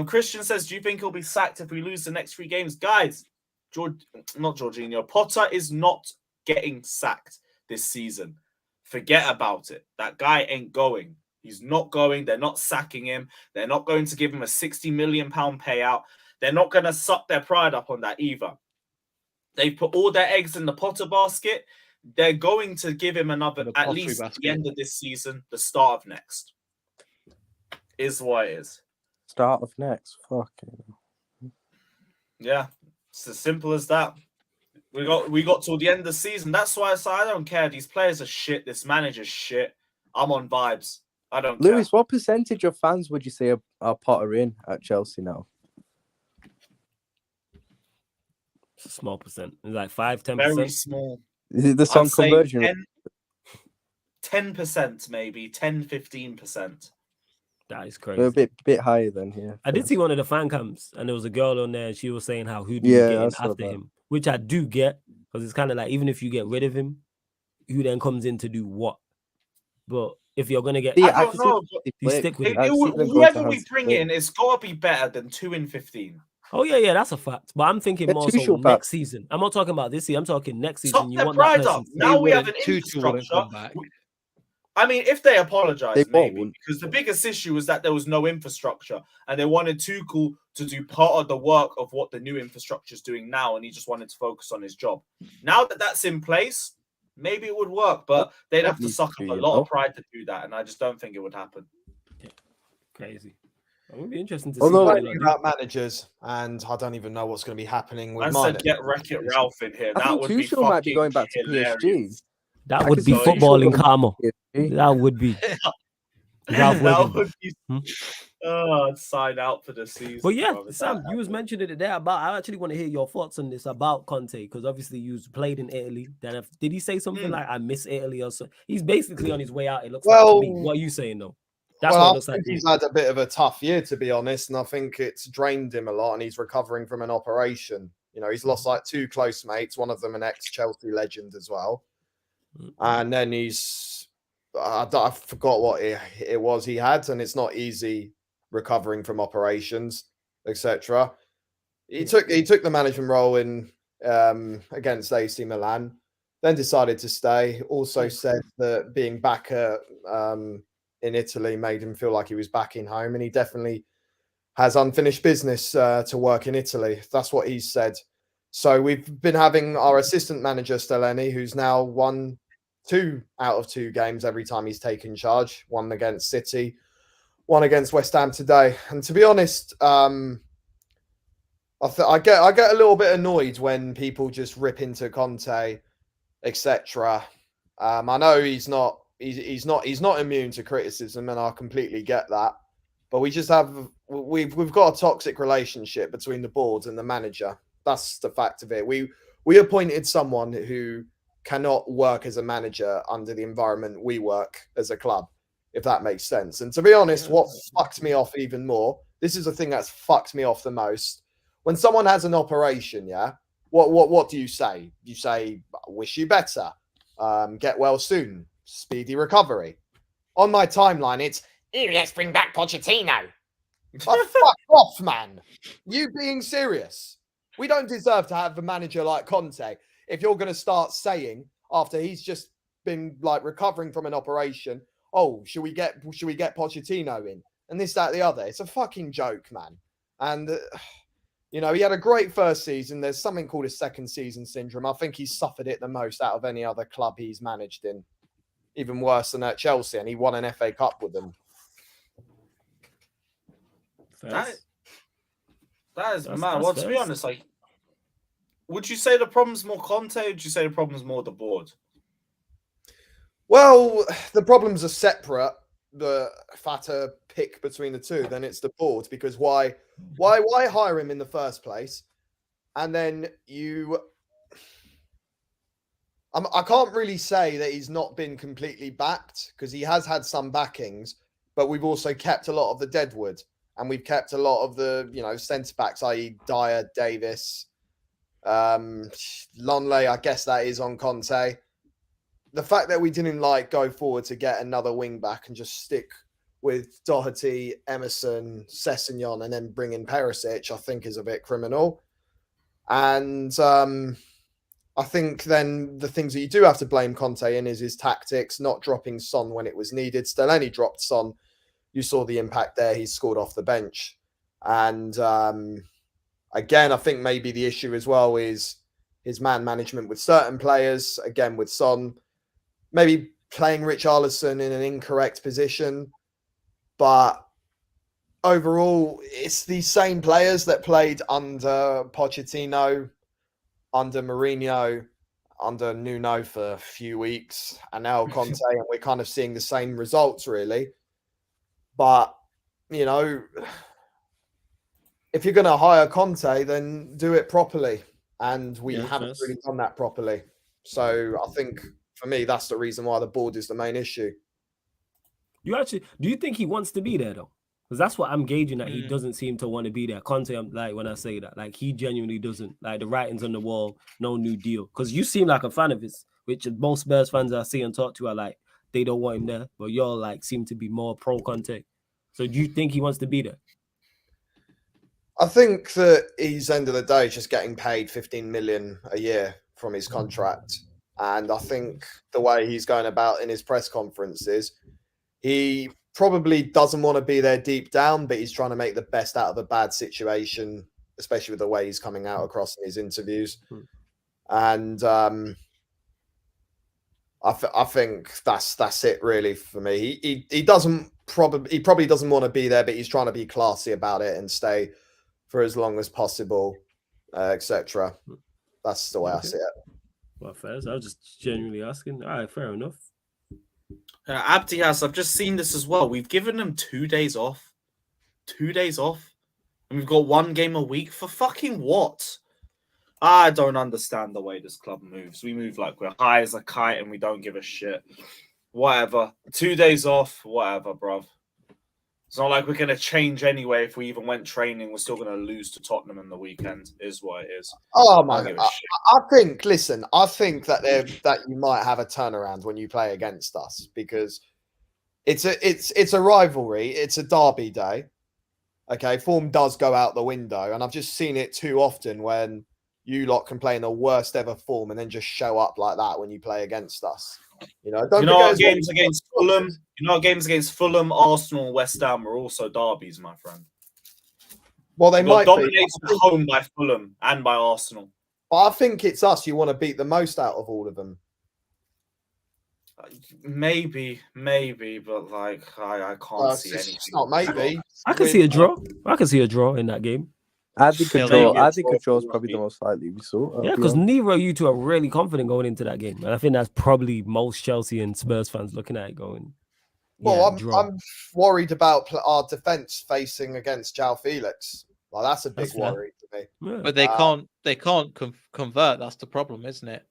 Christian says, do you think he'll be sacked if we lose the next 3 games? Guys, not Jorginho. Potter is not getting sacked this season. Forget about it. That guy ain't going. He's not going. They're not sacking him. They're not going to give him a £60 million payout. They're not going to suck their pride up on that either. They've put all their eggs in the Potter basket. They're going to give him another, at least the end of this season, the start of next. Is what it is. Start of next. Fucking. Yeah, it's as simple as that. We got till the end of the season. That's why I don't care. These players are shit. This manager's shit. I'm on vibes. I don't care. Lewis, what percentage of fans would you say are Potter in at Chelsea now? It's a small percent. It's like 5-10%. Very small. Is it the song conversion? 10% maybe. 10-15%. That is crazy. We're a bit higher than here. I did see one of the fan cams, and there was a girl on there, and she was saying how who do you get in after him, which I do get, because it's kind of like even if you get rid of him, who then comes in to do what? But if you're gonna get, I don't know. If you stick with whoever we bring in, it's got to be better than 2 in 15. Oh yeah, that's a fact. But I'm thinking more so next season. I'm not talking about this year. I'm talking next season. You want that person. Now we have an infrastructure. I mean, if they apologize, maybe, because the biggest issue was that there was no infrastructure, and they wanted Tuchel to do part of the work of what the new infrastructure is doing now, and he just wanted to focus on his job. Now that that's in place, maybe it would work, but they'd have to suck up a lot of pride to do that, and I just don't think it would happen. Yeah. Crazy. It would be interesting to see about managers, and I don't even know what's going to be happening with mine. Get Wreck-It Ralph in here. That would be fucking might be going back to PSG. That would be footballing karma. That would be. That would be. I'd sign out for the season. But yeah, Sam, you was mentioning it there about. I actually want to hear your thoughts on this about Conte, because obviously you played in Italy. Then did he say something like "I miss Italy" or so? He's basically on his way out. It looks like to me. What are you saying though? That's what it looks like. He's had a bit of a tough year, to be honest, and I think it's drained him a lot. And he's recovering from an operation. You know, he's lost like 2 close mates. One of them an ex-Chelsea legend as well. And then I forgot what it was he had, and it's not easy recovering from operations, etc. He took the management role in against AC Milan, then decided to stay. Also said that being back in Italy made him feel like he was back in home, and he definitely has unfinished business to work in Italy. That's what he said. So we've been having our assistant manager Stellini, who's now won 2 out of 2 games every time he's taken charge. 1 against City, 1 against West Ham today. And to be honest, I get a little bit annoyed when people just rip into Conte, etc. I know he's not immune to criticism, and I completely get that. But we've got a toxic relationship between the board and the manager. That's the fact of it. We appointed someone who cannot work as a manager under the environment we work as a club, if that makes sense. And to be honest, what fucked me off even more, this is the thing that's fucked me off the most. When someone has an operation, what do you say? You say, wish you better, get well soon, speedy recovery. On my timeline, it's let's bring back Pochettino. Oh, fuck off, man. You being serious? We don't deserve to have a manager like Conte if you're going to start saying after he's just been like recovering from an operation, oh, should we get Pochettino in? And this, that, the other. It's a fucking joke, man. And you know, he had a great first season. There's something called a second season syndrome. I think he's suffered it the most out of any other club he's managed in. Even worse than at Chelsea, and he won an FA Cup with them. That is mad. Well, to be honest, like, would you say the problem's more Conte, or would you say the problem's more the board? Well, the problems are separate. The fatter pick between the two, then it's the board. Because why hire him in the first place? And then I can't really say that he's not been completely backed, because he has had some backings, but we've also kept a lot of the deadwood, and we've kept a lot of the, you know, centre backs, i.e. Dyer, Davis, Lonley. I guess that is on Conte. The fact that we didn't like go forward to get another wing back and just stick with Doherty, Emerson, Sessegnon, and then bring in Perisic, I think is a bit criminal. And I think then the things that you do have to blame Conte in is his tactics, not dropping Son when it was needed. Stellini dropped Son. You saw the impact there. He scored off the bench. And again, I think maybe the issue as well is his man management with certain players. Again, with Son, maybe playing Richarlison in an incorrect position. But overall, it's the same players that played under Pochettino, under Mourinho, under Nuno for a few weeks, and now Conte, and we're kind of seeing the same results, really. But, you know, if you're going to hire Conte, then do it properly. And we haven't really done that properly. So I think, for me, that's the reason why the board is the main issue. Do you think he wants to be there, though? Because that's what I'm gauging, that he doesn't seem to want to be there. Conte, like, when I say that, like, he genuinely doesn't. Like, the writing's on the wall, no new deal. Because you seem like a fan of his, which most Spurs fans I see and talk to are like, they don't want him there. But y'all, like, seem to be more pro Conte. So do you think he wants to be there? I think that he's, end of the day, just getting paid 15 million a year from his contract. And I think the way he's going about in his press conferences, he probably doesn't want to be there deep down, but he's trying to make the best out of a bad situation, especially with the way he's coming out across in his interviews. And I think that's it really for me. He probably doesn't want to be there, but he's trying to be classy about it and stay for as long as possible, etc. That's the way I see it. Well, fair. I was just genuinely asking. All right, fair enough. Abdi has. I've just seen this as well. We've given them 2 days off. 2 days off. And we've got 1 game a week for fucking what? I don't understand the way this club moves. We move like we're high as a kite and we don't give a shit. Whatever. 2 days off. Whatever, bruv. It's not like we're going to change anyway. If we even went training, we're still going to lose to Tottenham in the weekend. Is what it is. Oh my God! I think that you might have a turnaround when you play against us, because it's a rivalry. It's a derby day. Okay, form does go out the window, and I've just seen it too often when you lot can play in the worst ever form and then just show up like that when you play against us. You know, games against Fulham. You know, games against Fulham, Arsenal, West Ham are also derbies, my friend. Well, they might dominated at home by Fulham and by Arsenal. But I think it's us you want to beat the most out of all of them. Maybe, but like I can't see anything. It's not maybe. I can see a draw. I can see a draw in that game. I think a draw is probably the most likely result. Yeah, because neither of you two are really confident going into that game. And I think that's probably most Chelsea and Spurs fans looking at it going. Well, I'm worried about our defense facing against João Felix. Well, that's a big worry to me. Yeah. But they can't convert. That's the problem, isn't it?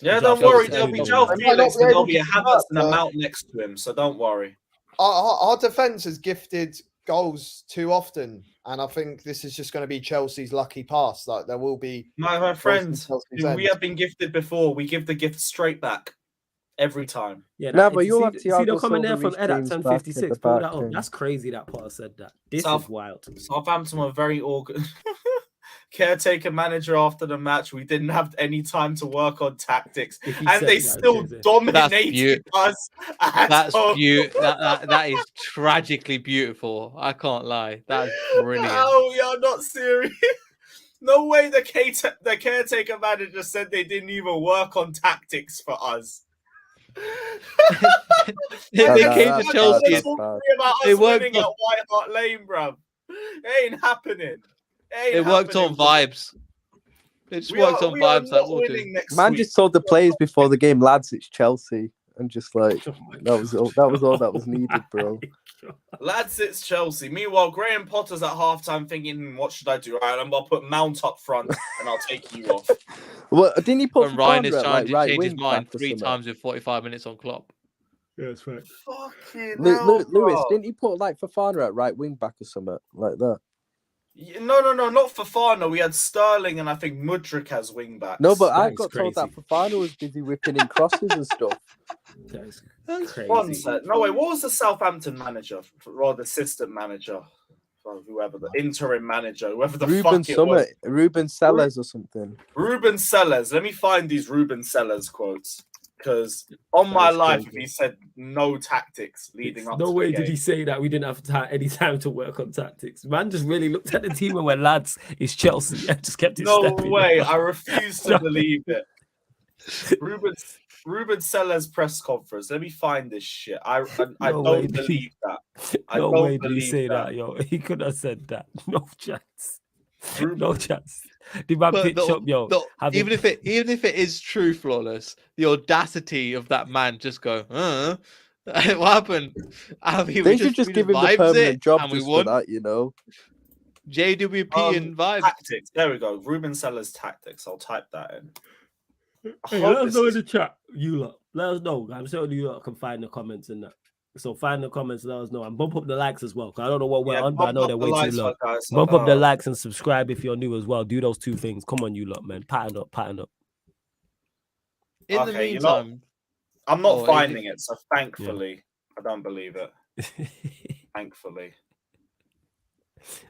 Yeah, don't worry. There'll be João Felix and there'll be a Havertz and a Mount next to him. So don't worry. Our defense has gifted goals too often, and I think this is just going to be Chelsea's lucky pass. Like, there will be my friends, we have been gifted before. We give the gift straight back. Every time. Yeah, no, but you'll have see the comment there from Ed at James 1056. Pull that up. That's crazy that Potter said that. This is wild. Southampton were very caretaker manager after the match. We didn't have any time to work on tactics, and they still dominated us. That's beautiful. That is tragically beautiful. I can't lie. That's brilliant. Oh, you're not serious. No way the caretaker manager said they didn't even work on tactics for us. They came to Chelsea. They worked at White Hart Lane, bruv. It ain't happening. They worked on vibes. They just worked on vibes. Man just told the players before the game, lads, it's Chelsea. And just like that was all that was needed, bro. Lads, it's Chelsea. Meanwhile, Graham Potter's at halftime thinking, "What should I do? All right, I'm gonna put Mount up front, and I'll take you off." Well, didn't he put Ryan is trying to change his mind 3 times in 45 minutes on Klopp? Yeah, that's right. Fucking Lewis, didn't he put like Fofana at right wing back or something like that? No, not Fofana. We had Sterling and I think Mudryk as wing backs. No, but I got told that Fofana was busy whipping in crosses and stuff. That's crazy. One sec. No, wait, what was the Southampton manager, or the assistant manager, or whoever, the interim manager, whoever the fuck it was? Ruben Sellers or something. Ruben Sellers. Let me find these Ruben Sellers quotes. Because on my life, if he said no tactics leading up to the game. No way did he say that we didn't have any time to work on tactics. Man just really looked at the team and went, lads, it's Chelsea. And just kept it stepping. No way. I refuse to believe it. Ruben Sellers press conference. Let me find this shit. I don't believe that. No way did he say that, yo. He could have said that. No chance. No chance. The man pitch up, yo. Even if it is true, Flawless, the audacity of that man just go, what happened? They should just give him the permanent job just for that, you know. JWP and vibes. Tactics. There we go. Ruben Sellers tactics. I'll type that in. Hey, let us know in the chat, you lot. Let us know. I'm sure you lot can find the comments in that. So find the comments, let us know, and bump up the likes as well. Cause I don't know what we're on, but I know they're way too low. Bump up the likes and subscribe if you're new as well. Do those 2 things. Come on, you lot, man. Pattern up. In the meantime, I'm not finding it, so thankfully, I don't believe it. Thankfully.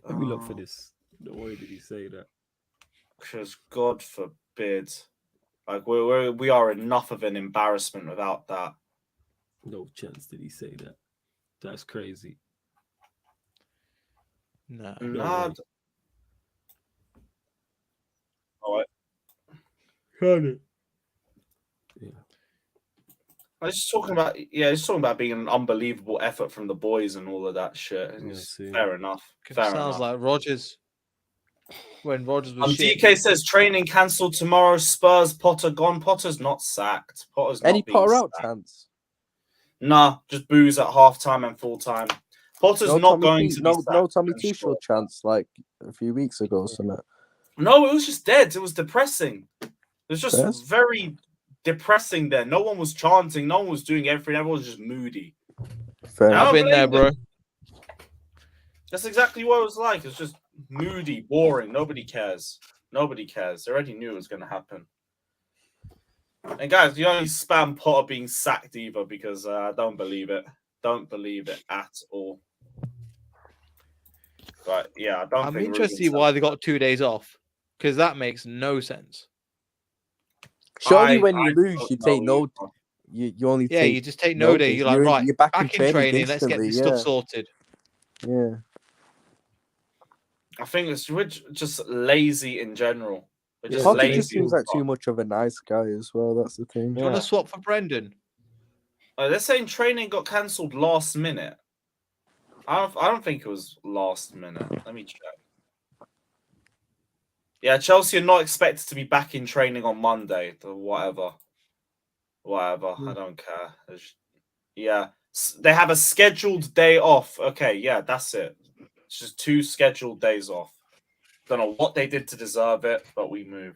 Let me look for this. No way did he say that. Because God forbid, like we are enough of an embarrassment without that. No chance did he say that. That's crazy. No. All right. Heard it. Yeah. I was just talking about being an unbelievable effort from the boys and all of that shit. Fair enough. Sounds like Rodgers. When Rodgers was DK says training cancelled tomorrow. Spurs, Potter gone. Potter's not sacked. Potter's not Potter out chance? Nah, just booze at halftime and full time. Potter's not going to be sacked. No Tommy Tuchel chance like a few weeks ago or something. No, it was just dead. It was depressing. It was just very depressing there. No one was chanting. No one was doing everything. Everyone was just moody. I've been there, bro. That's exactly what it was like. It's just moody, boring. Nobody cares. They already knew it was going to happen. And guys, you only spam Potter being sacked either because I don't believe it. Don't believe it at all. But yeah, I'm interested to see why they got 2 days off because that makes no sense. Surely, when you lose, you take no. You only you just take no day. You're like, right, you're back in training. Let's get this stuff sorted. Yeah. I think we're just lazy in general. Potter just seems like too much of a nice guy as well. That's the thing. Do you want to swap for Brendan? They're saying training got cancelled last minute. I don't think it was last minute. Let me check. Yeah, Chelsea are not expected to be back in training on Monday. Whatever. I don't care. They have a scheduled day off. Okay, yeah, that's it. It's just 2 scheduled days off. Don't know what they did to deserve it, but we move.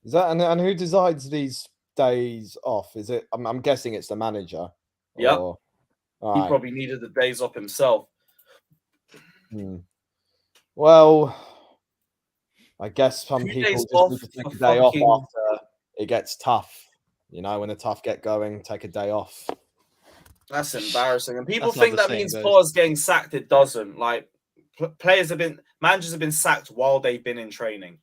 Is that and who decides these days off? Is it? I'm guessing it's the manager. Yeah. He probably needed the days off himself. Well, I guess some people just need to take a day off after it gets tough. You know, when the tough get going, take a day off. That's embarrassing. And people That's think not the that means same, players getting sacked. It doesn't. Like, managers have been sacked while they've been in training.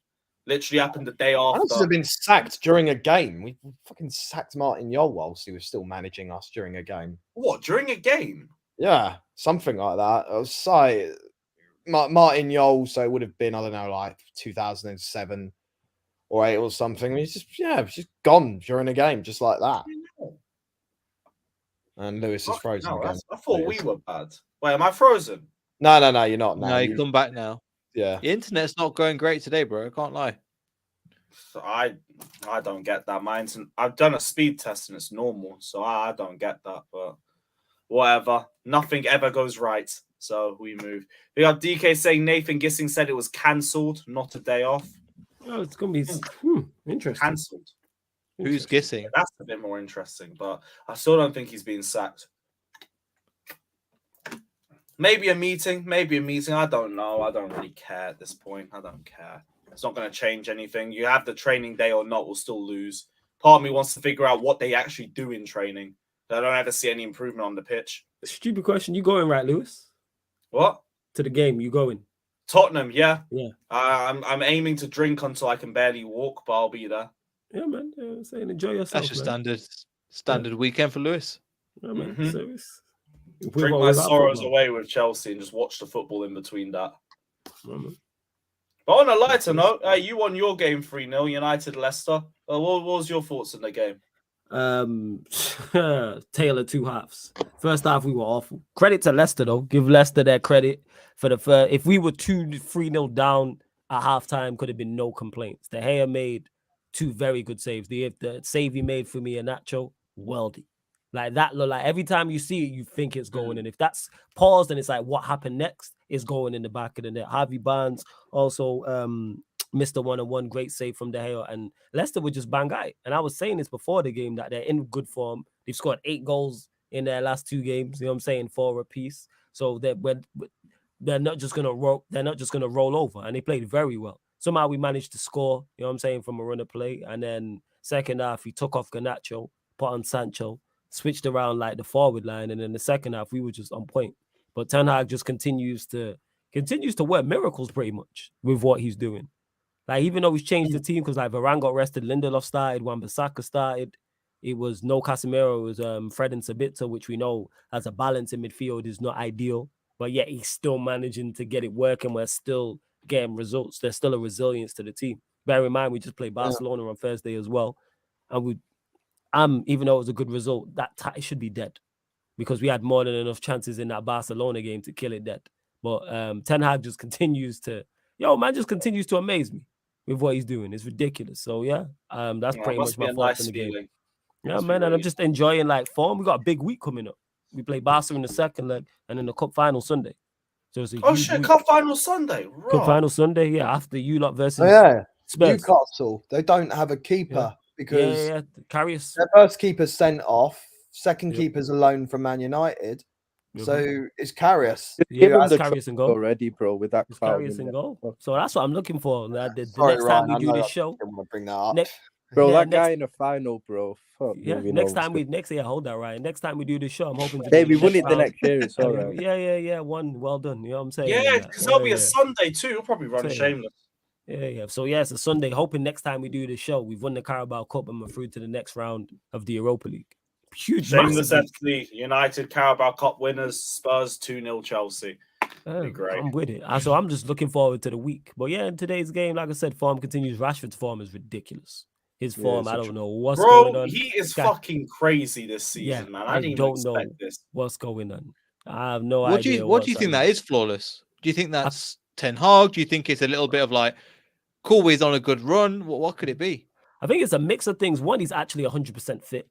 Literally happened the day after. Managers have been sacked during a game. We fucking sacked Martin Jol whilst he was still managing us during a game. What, during a game? Yeah, something like that. I was like, Martin Jol, so it would have been, I don't know, like 2007 or 8 or something. He's just gone during a game, just like that. And Lewis is frozen again. I thought we were bad. Wait, am I frozen? No, you're not. No, you come back now. Yeah. The internet's not going great today, bro. I can't lie. So I don't get that. I've done a speed test and it's normal, so I don't get that. But whatever. Nothing ever goes right. So we move. We got DK saying Nathan Gissing said it was cancelled, not a day off. Oh, it's gonna be interesting. Cancelled. Who's Gissing? That's a bit more interesting, but I still don't think he's being sacked. Maybe a meeting. I don't know. I don't really care at this point. I don't care. It's not going to change anything. You have the training day or not, we'll still lose. Part of me wants to figure out what they actually do in training. I don't ever see any improvement on the pitch. Stupid question. You going right, Lewis? What? To the game, you going? Tottenham, yeah. Yeah. I'm aiming to drink until I can barely walk, but I'll be there. Yeah, man. Yeah, saying enjoy yourself. That's your standard weekend for Lewis. Yeah, man. Mhm. So drink my sorrows away with Chelsea and just watch the football in between that. But on a lighter note, you won your game 3-0, United Leicester. What was your thoughts on the game? Tale of two halves. First half we were awful. Credit to Leicester though. Give Leicester their credit for the first. If we were 2-3-0 down at halftime, could have been no complaints. De Gea made 2 very good saves. The save he made for me and Nacho, worldy. Like that, like every time you see it, you think it's going. And if that's paused and it's like what happened next, it's going in the back of the net. Harvey Barnes also missed a 1-on-1 great save from De Gea, and Leicester were just bang out. And I was saying this before the game that they're in good form. They've scored 8 goals in their last 2 games. You know what I'm saying? 4 apiece. So they're not just gonna roll. They're not just gonna roll over. And they played very well. Somehow we managed to score. You know what I'm saying, from a run of play. And then second half he took off Garnacho, put on Sancho, switched around like the forward line, and in the second half we were just on point. But Ten Hag just continues to work miracles pretty much with what he's doing. Like even though he's changed the team because like Varane got rested, Lindelof started, Wan-Bissaka started. It was no Casemiro, it was Fred and Savić, which we know as a balance in midfield is not ideal. But yet he's still managing to get it working. We're still getting results. There's still a resilience to the team. Bear in mind we just played Barcelona on Thursday as well, and even though it was a good result, that tie should be dead because we had more than enough chances in that Barcelona game to kill it dead. But Ten Hag just continues to amaze me with what he's doing. It's ridiculous. So that's pretty much my thoughts on the game. Yeah, man, and I'm just enjoying like form. We got a big week coming up. We play Barca in the second leg, and then the cup final Sunday. So it's cup final Sunday. Right. Cup final Sunday, yeah. After you lot versus Spurs. Newcastle. They don't have a keeper because Karius. Their first keeper's sent off. Second keeper's a loan from Man United. So it's Karius. Give him the Karius and goal already, bro. With that Karius and goal. So that's what I'm looking for. The next time we do this show, I'm gonna bring that up. Bro, that guy in the final, bro. Fuck, next year, hold that right. Next time we do the show, I'm hoping to. Hey, we win it the next year. It's all right. Yeah. One, well done. You know what I'm saying? Yeah, because that'll be a Sunday too. We'll probably run Shameless. Yeah. So it's a Sunday. Hoping next time we do the show, we've won the Carabao Cup and we're through to the next round of the Europa League. Huge. Shameless FC, United Carabao Cup winners, Spurs 2-0 Chelsea. Great. I'm with it. So I'm just looking forward to the week. But in today's game, like I said, form continues. Rashford's form is ridiculous. His form, I don't know what's going on. He is fucking crazy this season, man. I don't know what's going on. I have no idea. What do you think that is flawless? Do you think that's Ten Hag? Do you think it's a little bit of like, cool, he's on a good run? What could it be? I think it's a mix of things. One, he's actually 100% fit.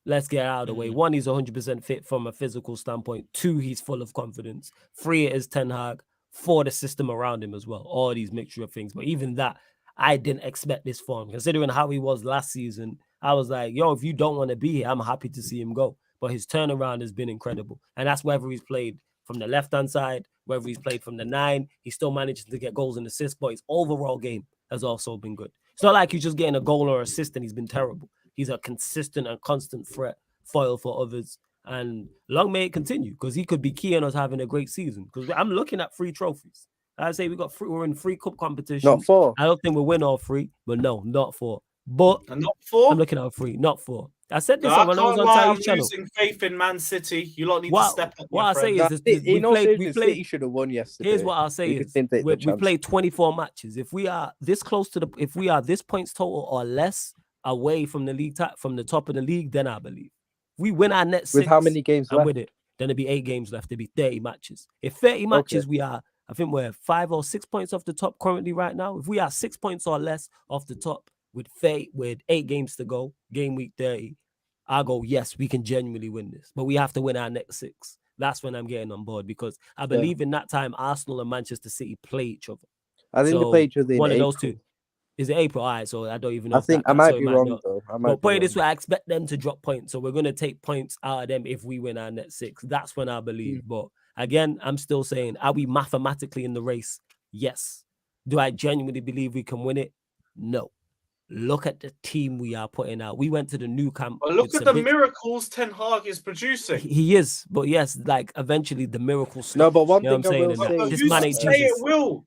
Let's get out of the way. 1, he's 100% fit from a physical standpoint. 2, he's full of confidence. 3, it is Ten Hag. 4, the system around him as well. All these mixture of things. But even that, I didn't expect this form. Considering how he was last season, I was like, if you don't want to be here, I'm happy to see him go. But his turnaround has been incredible. And that's whether he's played from the left-hand side, whether he's played from the 9, he's still managing to get goals and assists, but his overall game has also been good. It's not like he's just getting a goal or assist and he's been terrible. He's a consistent and constant threat, foil for others. And long may it continue, because he could be key in us having a great season. Because I'm looking at 3 trophies. I say we're in 3 cup competitions. Not 4. I don't think we'll win all 3, but no, not 4. But not 4. I'm looking at 3, not 4. I said this No, when I was on Ty's channel. I'm losing faith in Man City. You lot need to step up. What I say is, City should have won yesterday. Here's what I'll say is, we played 24 matches. If we are this close to if we are this points total or less away from the league from the top of the league, then I believe we win our net 6. With how many games left? With it, then it'd be 8 games left. It'd be 30 matches. If 30 matches, we are. I think we're 5 or 6 points off the top currently right now. If we are 6 points or less off the top with 8 games to go, game week 30, I'll go, yes, we can genuinely win this. But we have to win our next 6. That's when I'm getting on board, because I believe in that time Arsenal and Manchester City play each other. I think they play each other in one April. of those 2. Is it April? All right, so I don't even know. I think I might be wrong, though. But put it this way, I expect them to drop points. So we're going to take points out of them if we win our net 6. That's when I believe. But again, I'm still saying, are we mathematically in the race? Yes. Do I genuinely believe we can win it? No. Look at the team we are putting out. We went to the new camp. But look at the miracles Ten Hag is producing. He is. But yes, like eventually the miracles. No, but one thing I will say, this man ain't Jesus. It will.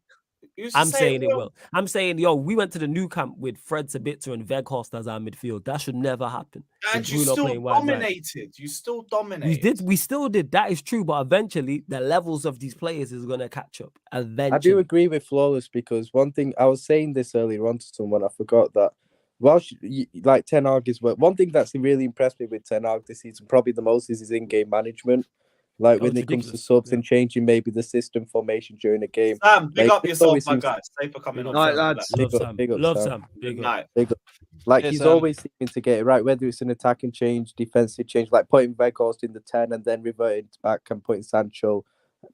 I'm saying it will. I'm saying, we went to the new camp with Fred Savić and Weghorst as our midfield. That should never happen. And you still dominated. You still dominated. We still did. That is true. But eventually, the levels of these players is going to catch up. Eventually. I do agree with Flawless, because one thing, I was saying this earlier on to someone, I forgot that, like Ten Hag is, one thing that's really impressed me with Ten Hag this season, probably the most, is his in-game management. Like when it comes to subs and changing maybe the system formation during a game. Sam, big up yourself, my guys. Thanks for coming on. Love Sam. Big night. Like he's always seeming to get it right, whether it's an attacking change, defensive change, like putting Weghorst in the 10 and then reverting back and putting Sancho,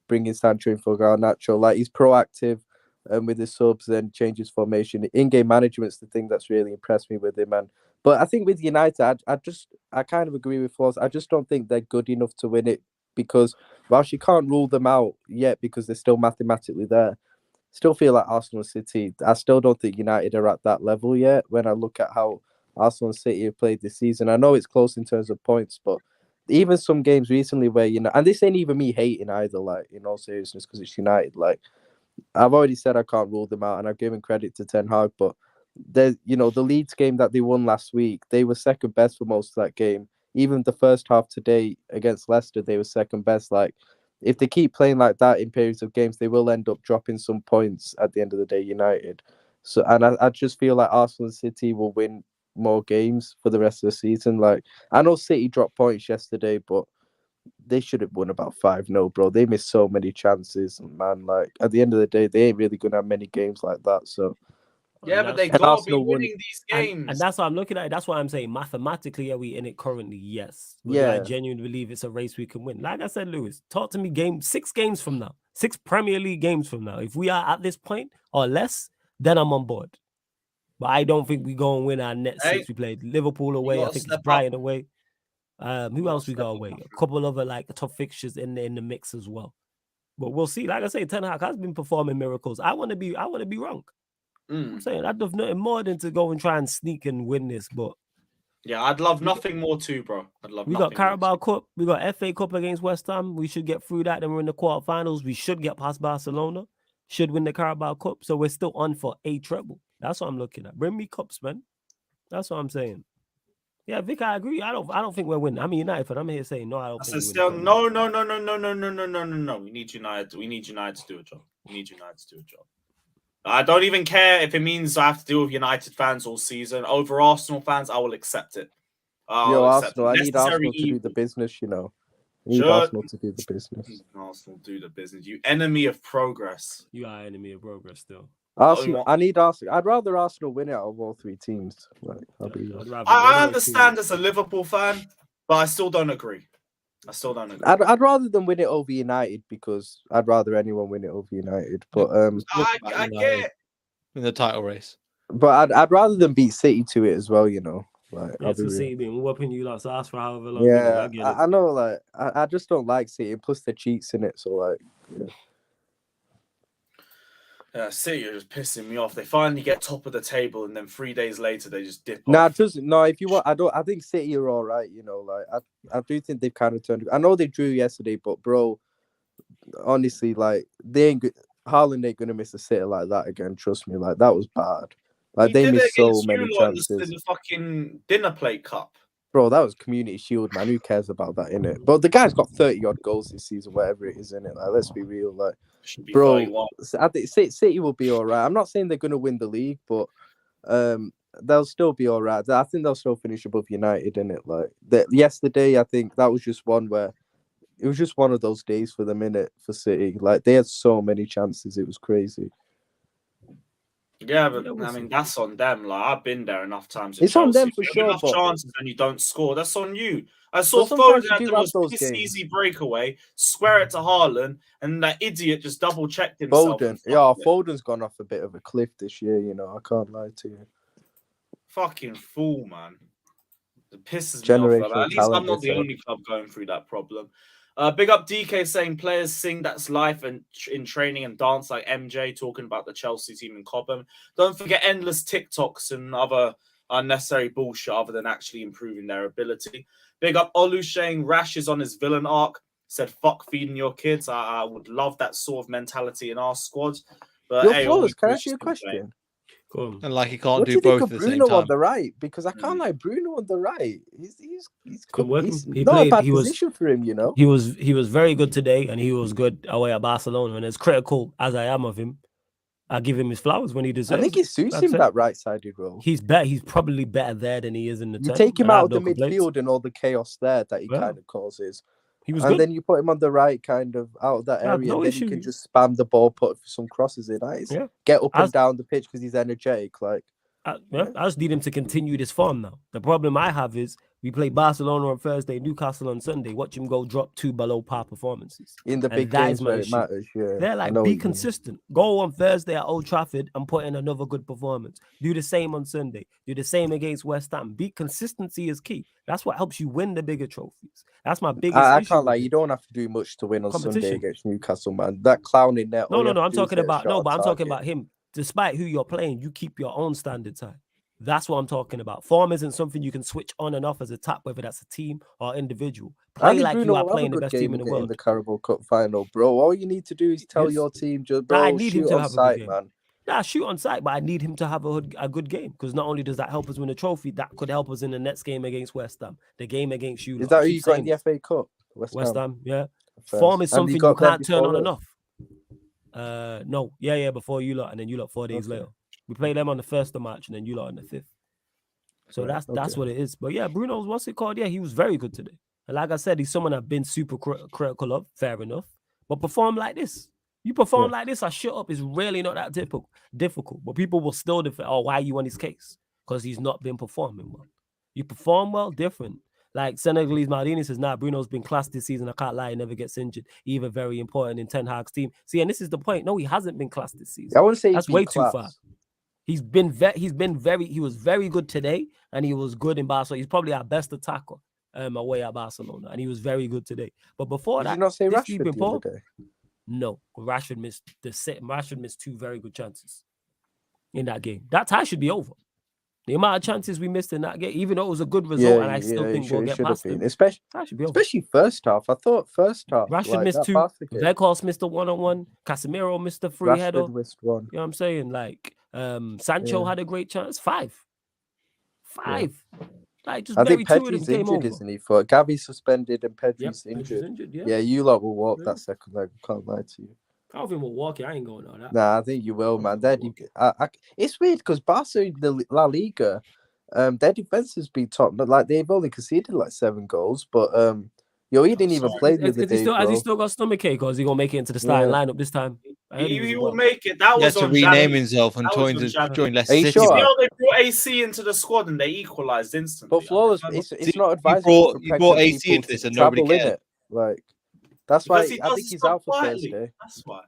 bringing Sancho in for Garnacho. Like he's proactive with his subs and changes formation. In-game management's the thing that's really impressed me with him. But I think with United, I kind of agree with Flaws. I just don't think they're good enough to win it. Because whilst you can't rule them out yet because they're still mathematically there, still feel like Arsenal and City, I still don't think United are at that level yet when I look at how Arsenal and City have played this season. I know it's close in terms of points, but even some games recently where, and this ain't even me hating either, like, in all seriousness, because it's United. Like, I've already said I can't rule them out, and I've given credit to Ten Hag, but there's, the Leeds game that they won last week, they were second best for most of that game. Even the first half today against Leicester, they were second best. Like, if they keep playing like that in periods of games, they will end up dropping some points at the end of the day, United. So, and I just feel like Arsenal and City will win more games for the rest of the season. Like, I know City dropped points yesterday, but they should have won about 5-0, bro. They missed so many chances, man. Like, at the end of the day, they ain't really going to have many games like that. So, yeah, but they got to be winning these games. And that's what I'm looking at. That's why I'm saying mathematically, are we in it currently? Yes. I genuinely believe it's a race we can win. Like I said, Lewis, talk to me 6 games from now. 6 Premier League games from now. If we are at this point or less, then I'm on board. But I don't think we go and win our net 6. We played Liverpool away. I think it's Brighton away. Who else we got away? A couple of like tough fixtures in the mix as well. But we'll see. Like I say, Ten Hag has been performing miracles. I want to be wrong. I'm saying I'd love nothing more than to go and try and sneak and win this, but yeah, I'd love nothing more too, bro. We got Carabao Cup, we got FA Cup against West Ham. We should get through that. Then we're in the quarterfinals. We should get past Barcelona. Should win the Carabao Cup, so we're still on for a treble. That's what I'm looking at. Bring me cups, man. That's what I'm saying. Yeah, Vic, I agree. I don't think we're winning. I'm a United fan. I'm here saying no. I don't. Think still no. We need United. We need United to do a job. I don't even care if it means I have to deal with United fans all season. Over Arsenal fans, I will accept it. Arsenal. I need Arsenal to do the business, I need Arsenal to do the business. Arsenal do the business. You enemy of progress. You are enemy of progress still. Arsenal. I need Arsenal. I'd rather Arsenal win it out of all 3 teams. Like, I understand as a Liverpool fan, but I still don't agree. I'd rather them win it over United because I'd rather anyone win it over United. But I get in the title race. But I'd rather them beat City to it as well. Like that's the City been whooping you like ask for however long. Yeah, I know. Like I just don't like City. Plus the cheats in it. So like. Yeah. City are just pissing me off. They finally get top of the table, and then 3 days later they just dip Nah, off. if you want, I think City are all right. You know, like I do think they've kind of turned. I know they drew yesterday, but bro, honestly, like they ain't. Haaland ain't gonna miss a sitter like that again. Trust me, like that was bad. Like they missed so many chances. In the fucking dinner plate cup. Bro, that was Community Shield, man. Who cares about that, innit? But the guy's got 30 odd goals this season, whatever it is, innit? Like, let's be real. Like, bro, 31. I think City will be all right. I'm not saying they're going to win the league, but they'll still be all right. I think they'll still finish above United, innit? Like, yesterday, I think that was just one where it was just one of those days for them, innit? For City. Like, they had so many chances. It was crazy. Yeah, but I mean that's on them. Like I've been there enough times. It's on them for sure. Enough chances and you don't score. That's on you. I saw Foden had the most easy breakaway, square it to Haaland, and that idiot just double checked himself. Foden's gone off a bit of a cliff this year. You know, I can't lie to you. Fucking fool, man. It pisses me off. At least I'm not the only club going through that problem. Big up DK saying players sing that's life and in training and dance like MJ talking about the Chelsea team in Cobham. Don't forget endless TikToks and other unnecessary bullshit other than actually improving their ability. Big up Olu saying Rash is on his villain arc. Said fuck feeding your kids. I would love that sort of mentality in our squad. But hey, Flawless, can I ask you a question? Cool. And like he can't do both at the same time. Bruno on the right, because I can't like Bruno on the right. He's not a bad position for him, you know. He was very good today, and he was good away at Barcelona. And as critical as I am of him, I give him his flowers when he deserves. I think it suits him that right-sided role. He's probably better there than he is in the. You take him out of the midfield and all the chaos there that he kind of causes. He was and good. Then you put him on the right, kind of out of that area, and then you can just spam the ball, put some crosses in. Get up and down the pitch because he's energetic. Like, I just need him to continue this form now. The problem I have is we play Barcelona on Thursday, Newcastle on Sunday. Watch him go drop 2 below par performances in the big games where it matters. Yeah, they're like be consistent. Go on Thursday at Old Trafford and put in another good performance. Do the same on Sunday. Do the same against West Ham. Consistency is key. That's what helps you win the bigger trophies. That's my biggest. I can't lie. You don't have to do much to win on Sunday against Newcastle, man. That clowning there. No. I'm talking about I'm talking about him. Despite who you're playing, you keep your own standards high. That's what I'm talking about. Form isn't something you can switch on and off as a tap, whether that's a team or individual. Play like you are playing the best team in the world. In the Carabao Cup final, bro. All you need to do is tell your team, bro, I need him to have a good game. Man. Nah, shoot on sight, but I need him to have a good game because not only does that help us win a trophy, that could help us in the next game against West Ham, the game against you. Is that who you got in the FA Cup? West Ham, yeah. Form is something you can't turn on and off. No, before you lot, and then you lot 4 days later. We play them on the 1st of March, and then you lot on the 5th. So that's what it is. But yeah, Bruno's what's it called? Yeah, he was very good today. And like I said, he's someone I've been super critical of. Fair enough. But perform like this. You perform like this, I shut up. It's really not that difficult. But people will still defend, why are you on his case? Because he's not been performing well. You perform well, different. Like Senegalese Maldini says, Bruno's been class this season. I can't lie, he never gets injured. Even very important in Ten Hag's team. See, and this is the point. No, he hasn't been class this season. I wouldn't say that's way too far. He was very good today, and he was good in Barcelona. He's probably our best attacker away at Barcelona, and he was very good today. But before Did you not say Rashford the other day? No, Rashford missed 2 very good chances in that game. That tie should be over. The amount of chances we missed in that game, even though it was a good result, and I still think we'll get past them. Especially first half. I thought first half. Rashford missed 2. Weghorst missed a 1-on-1. Casemiro missed a free header. Rashford missed 1. You know what I'm saying? Like Sancho had a great chance. 5. Yeah. Like just I think Pedri's injured, isn't he? For Gavi's suspended and Pedri's injured. Yeah, you lot will walk that second leg. I can't lie to you. Calvin will walk it. I ain't going on that. Nah, I think you will, man. It's weird because Barca in the La Liga, their defense has been top. Like they've only conceded like 7 goals, but he didn't even play the other day. Has he still got stomachache, or is he gonna make it into the starting lineup this time? He will make it. That was to rename himself and join Leicester City. Sure? You know they brought AC into the squad and they equalised instantly. But Flawless, it's not advisable. You brought AC into this and nobody cared. Like that's why I think he's out for Thursday. That's why.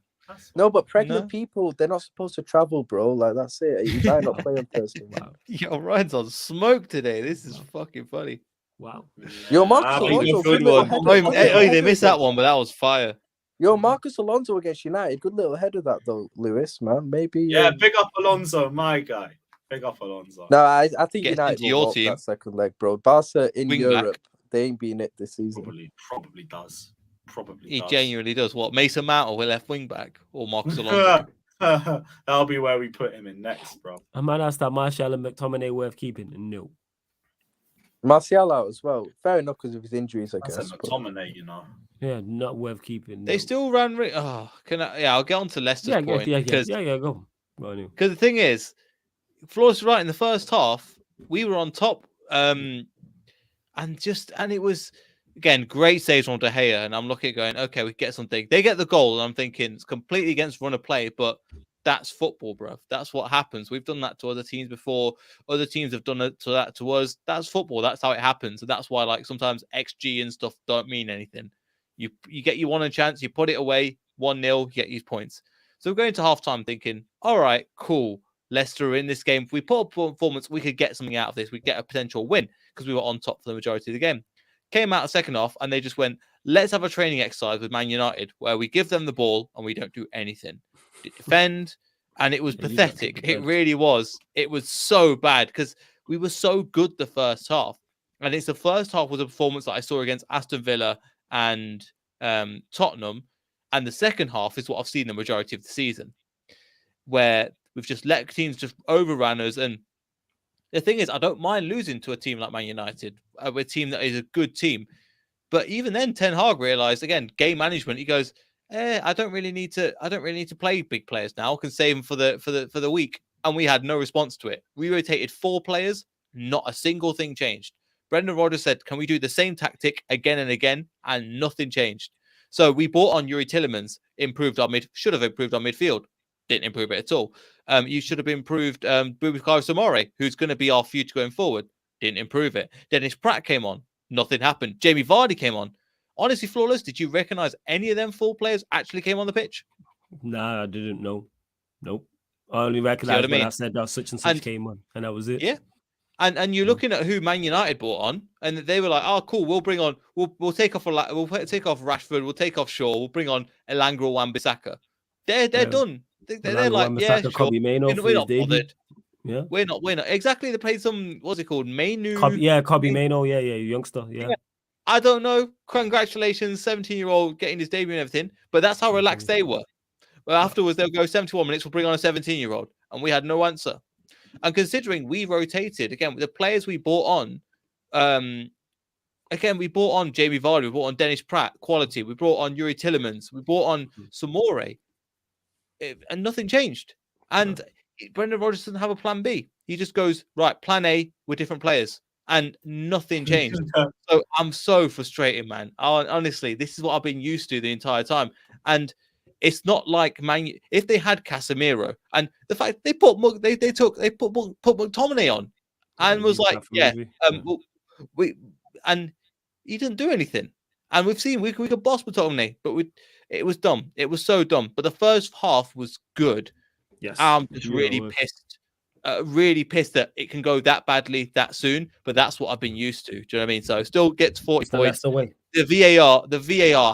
No, but pregnant people, they're not supposed to travel, bro. Like that's it. He might not play on Thursday. Wow. Yo, Ryan's on smoke today. This is fucking funny. Wow. Your Marcus Alonso, good one. They missed that one, but that was fire. Yo, Marcus Alonso against United. Good little header that though, Lewis, man. Maybe. Yeah, big up Alonso, my guy. Big up Alonso. No, I think Gets United into will your walk team. that second leg, bro. Barca in Wing Europe, back. they ain't been it this season. Probably does. He genuinely does. What, Mason Mount or left wing back or Marcus Alonso? That'll be where we put him in next, bro. I might ask that Martial and McTominay worth keeping. No. Martial out as well. Fair enough because of his injuries, I That's guess. a McTominay, you know. Yeah, not worth keeping. They still ran. I'll get on to Leicester's point. Go. Go on. Because the thing is, Flores right in the first half, we were on top, and it was again great saves from De Gea, and I'm looking going, okay, we get something. They get the goal, and I'm thinking it's completely against run of play, but that's football, bro. That's what happens. We've done that to other teams before. Other teams have done it to us. That's football. That's how it happens, and that's why like sometimes XG and stuff don't mean anything. You get you one a chance, you put it away, 1-0, you get your points. So we're going to halftime thinking, all right, cool. Leicester are in this game. If we put up a performance, we could get something out of this. We'd get a potential win because we were on top for the majority of the game. Came out the second half and they just went, let's have a training exercise with Man United where we give them the ball and we don't do anything. Defend, and it was pathetic. It really was. It was so bad because we were so good the first half. And it's the first half was a performance that I saw against Aston Villa and Tottenham. And the second half is what I've seen the majority of the season, where we've just let teams just overrun us. And the thing is, I don't mind losing to a team like Man United, a team that is a good team. But even then, Ten Hag realized, again, game management. He goes, I don't really need to play big players now. I can save them for the week. And we had no response to it. We rotated 4 players, not a single thing changed. Brendan Rodgers said, can we do the same tactic again and again? And nothing changed. So we bought on Yuri Tillemans, should have improved our midfield. Didn't improve it at all. You should have improved Bubukai Samore, who's going to be our future going forward. Didn't improve it. Dennis Pratt came on. Nothing happened. Jamie Vardy came on. Honestly, Flawless, did you recognize any of them 4 players actually came on the pitch? Nah, I didn't know. Nope. I only recognized when I said that such and such came on, and that was it. Yeah. And you're looking at who Man United brought on, and they were like, "Oh, cool, we'll take off Rashford, we'll take off Shaw, we'll bring on Elanga or Wan-Bissaka." They're done. They're like, yeah, sure. We're not bothered. Yeah, we're not exactly. They played some, what's it called, Mainu? Kobbie Mainoo, youngster, yeah. I don't know. Congratulations, 17-year-old getting his debut and everything, but that's how relaxed they were. Well, afterwards they'll go 71 minutes. We'll bring on a 17-year-old, and we had no answer. And considering we rotated, again, with the players we bought on, we bought on Jamie Vardy, we bought on Dennis Pratt, quality. We brought on Yuri Tillemans, we brought on Samore, and nothing changed. And Brendan Rodgers doesn't have a plan B. He just goes, right, plan A with different players, and nothing changed. So I'm so frustrated, man. Honestly, this is what I've been used to the entire time. And it's not like if they had Casemiro and the fact they put McTominay on and was like, and he didn't do anything. And we've seen we could boss McTominay, but it was dumb. It was so dumb. But the first half was good. Yes, I'm just really pissed that it can go that badly that soon. But that's what I've been used to. Do you know what I mean? So still gets 40 points. The VAR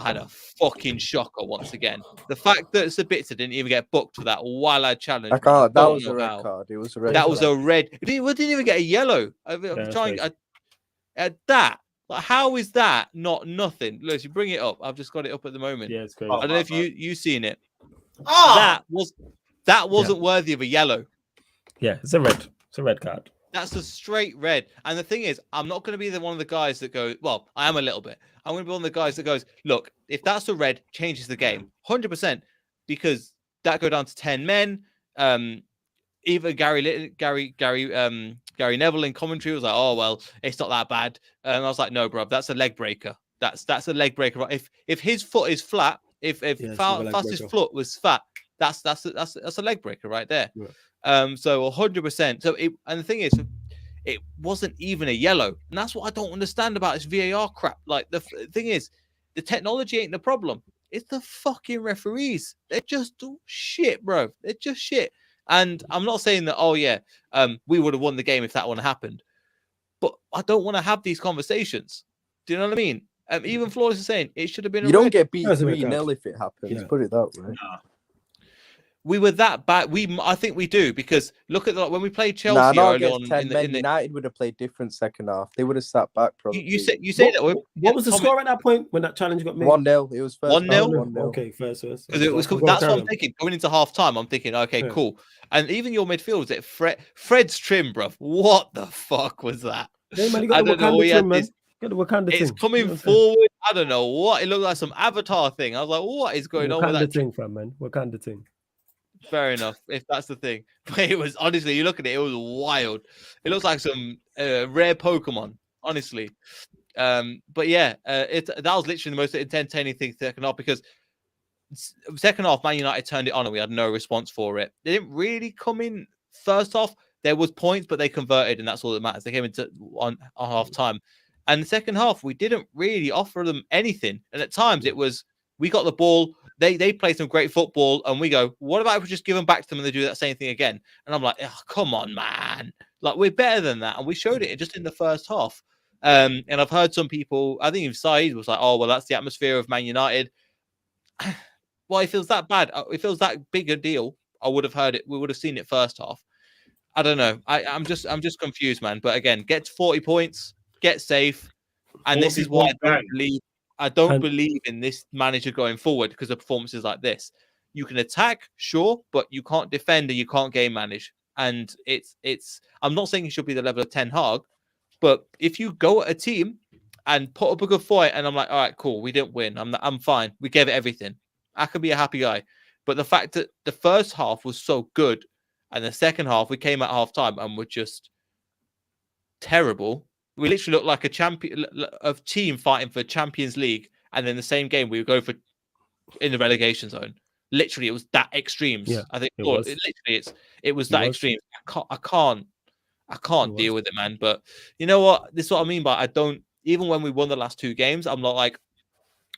had a fucking shocker once again. The fact that Savić didn't even get booked for that wild challenge. I can't. That was a red card. It was a red. That was a red. We didn't even get a yellow. I'm trying at that. Like, how is that not nothing? Look, you bring it up. I've just got it up at the moment. Yeah, it's crazy. I don't know if you've seen it. That wasn't worthy of a yellow. Yeah, it's a red. It's a red card. That's a straight red. And the thing is, I'm not going to be one of the guys that goes, well, I am a little bit. I'm going to be one of the guys that goes, look, if that's a red, changes the game. 100%. Because that go down to 10 men. Even Gary Neville in commentary was like, oh, well, it's not that bad. And I was like, no, bro, that's a leg breaker. That's a leg breaker. If his foot is flat, if Fast's foot was fat, that's a leg breaker right there. Yeah. So 100%. So and the thing is, it wasn't even a yellow, and that's what I don't understand about this VAR crap. Like the thing is, the technology ain't the problem; it's the fucking referees. They're just shit, bro. They're just shit. And I'm not saying that. We would have won the game if that one happened, but I don't want to have these conversations. Do you know what I mean? Even Flawless is saying it should have been. You don't get beat That's a 3-0 if it happens. Put it that way. Nah. We were that bad. I think we do, because look at when we played Chelsea not early against on. 10 men. United would have played different second half. They would have sat back probably. You say that. What was the score at that point when that challenge got made? 1-0. It was first 1-0? Okay, first. Because it was. That's what I'm thinking. Going into half time, I'm thinking, okay, cool. And even your midfield was Fred's trim, bruv. What the fuck was that? Yeah, man, I don't know. It's coming forward. I don't know what. It looked like some Avatar thing. I was like, what is going on with that thing, fam, man? Wakanda thing. Fair enough, if that's the thing. But it was, honestly, you look at it, it was wild. It looks like some rare Pokemon, honestly. But yeah, that was literally the most entertaining thing second half, because second half, Man United turned it on and we had no response for it. They didn't really come in first half. There was points, but they converted, and that's all that matters. They came into on half time. And the second half, we didn't really offer them anything. And at times it was, we got the ball, they play some great football, and we go, what about if we just give them back to them and they do that same thing again? And I'm like, oh, come on, man. Like, we're better than that. And we showed it just in the first half. And I've heard some people, I think even Said was like, oh, well, that's the atmosphere of Man United. Well, it feels that bad. It feels that big a deal. I would have heard it. We would have seen it first half. I don't know. I'm just confused, man. But again, get to 40 points, get safe. And this is why I don't believe in this manager going forward, because of performances like this. You can attack, sure, but you can't defend and you can't game manage. And it's. I'm not saying it should be the level of Ten Hag, but if you go at a team and put up a good fight, and I'm like, all right, cool, we didn't win. I'm fine. We gave it everything. I could be a happy guy. But the fact that the first half was so good, and the second half we came at half time and were just terrible. We literally looked like a team fighting for Champions League, and then the same game we would go for in the relegation zone. Literally, it was that extremes. Yeah, I think it was that extreme. I can't deal with it, man. But you know what? This is what I mean by I don't. Even when we won the last two games, I'm not like,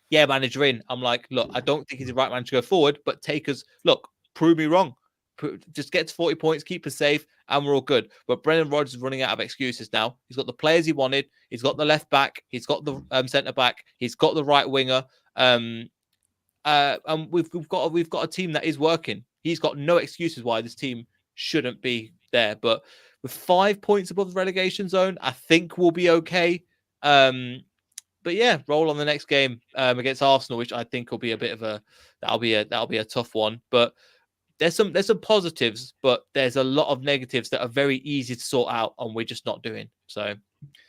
yeah, manager in. I'm like, look, I don't think he's the right man to go forward, but take us. Look, prove me wrong. Just get to 40 points, keep us safe, and we're all good. But Brendan Rodgers is running out of excuses now. He's got the players he wanted. He's got the left back. He's got the centre back. He's got the right winger. And we've got a team that is working. He's got no excuses why this team shouldn't be there. But with 5 points above the relegation zone, I think we'll be okay. But yeah, roll on the next game against Arsenal, which I think will be a bit of that'll be a tough one. But there's some positives, but there's a lot of negatives that are very easy to sort out, and we're just not doing. So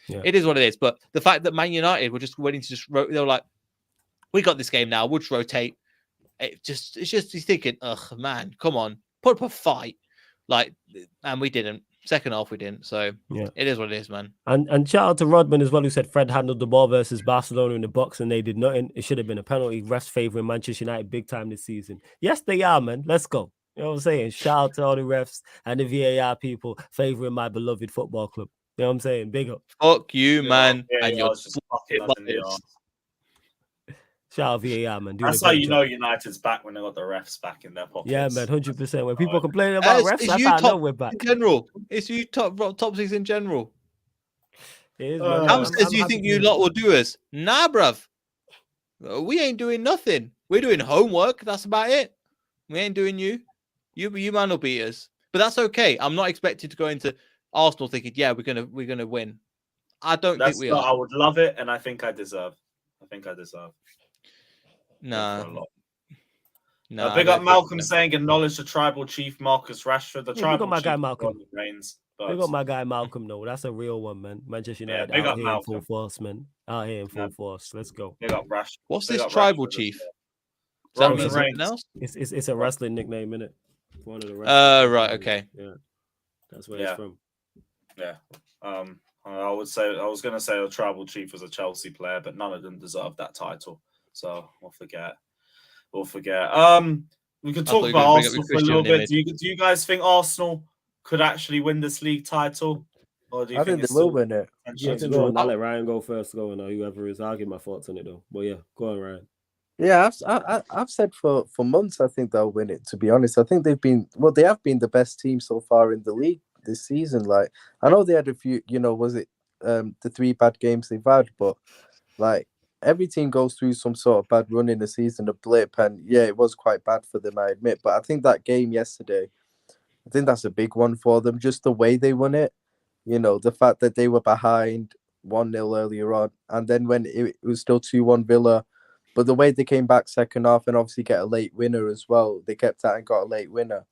It is what it is. But the fact that Man United were just waiting to they were like, we got this game now, we'll just rotate. It's just he's thinking, ugh, man, come on, put up a fight, and we didn't. Second half we didn't. So it is what it is, man. And shout out to Rodman as well, who said Fred handled the ball versus Barcelona in the box and they did nothing. It should have been a penalty. Refs favouring Manchester United big time this season. Yes, they are, man. Let's go. You know what I'm saying? Shout out to all the refs and the VAR people favouring my beloved football club. You know what I'm saying? Big up. Fuck you, man. And you're just fucking up in the arse. Shout out VAR, man. That's how you know United's back, when they got the refs back in their pockets. Yeah, man, 100%. When people complain about refs, that's how I know we're back. In general, it's you top six in general. It is, man. How says you think you lot will do us? Nah, bruv. We ain't doing nothing. We're doing homework. That's about it. We ain't doing you. You man will beat us. But that's okay. I'm not expected to go into Arsenal thinking, yeah, we're gonna win. I don't think we are. I would love it, and I think I deserve. Nah. Big up Malcolm saying acknowledge the tribal chief Marcus Rashford. The tribal big up my guy chief Malcolm. Reigns, big up my guy Malcolm though. That's a real one, man. Manchester United out here in full force, man. Out here in full force. Let's go. Big up Rashford. What's this tribal chief? Is that mean something else? It's a wrestling nickname, innit? One of the wrestlers. Right, okay. Yeah. That's where it's from. Yeah. I was gonna say the tribal chief was a Chelsea player, but none of them deserve that title. So we'll forget. We could talk about Arsenal for a little bit. Do you guys think Arsenal could actually win this league title? Or do you think they will win it? I'll let Ryan go first, or whoever is. I'll give my thoughts on it though. But yeah, go on, Ryan. Yeah, I've said for months I think they'll win it. To be honest, I think they have been the best team so far in the league this season. Like, I know they had a few, was it the 3 bad games they've had, but like every team goes through some sort of bad run in the season, a blip, and yeah, it was quite bad for them, I admit. But I think that game yesterday, I think that's a big one for them. Just the way they won it, the fact that they were behind 1-0 earlier on, and then when it was still 2-1 Villa, but the way they came back second half and obviously get a late winner as well. They kept that and got a late winner.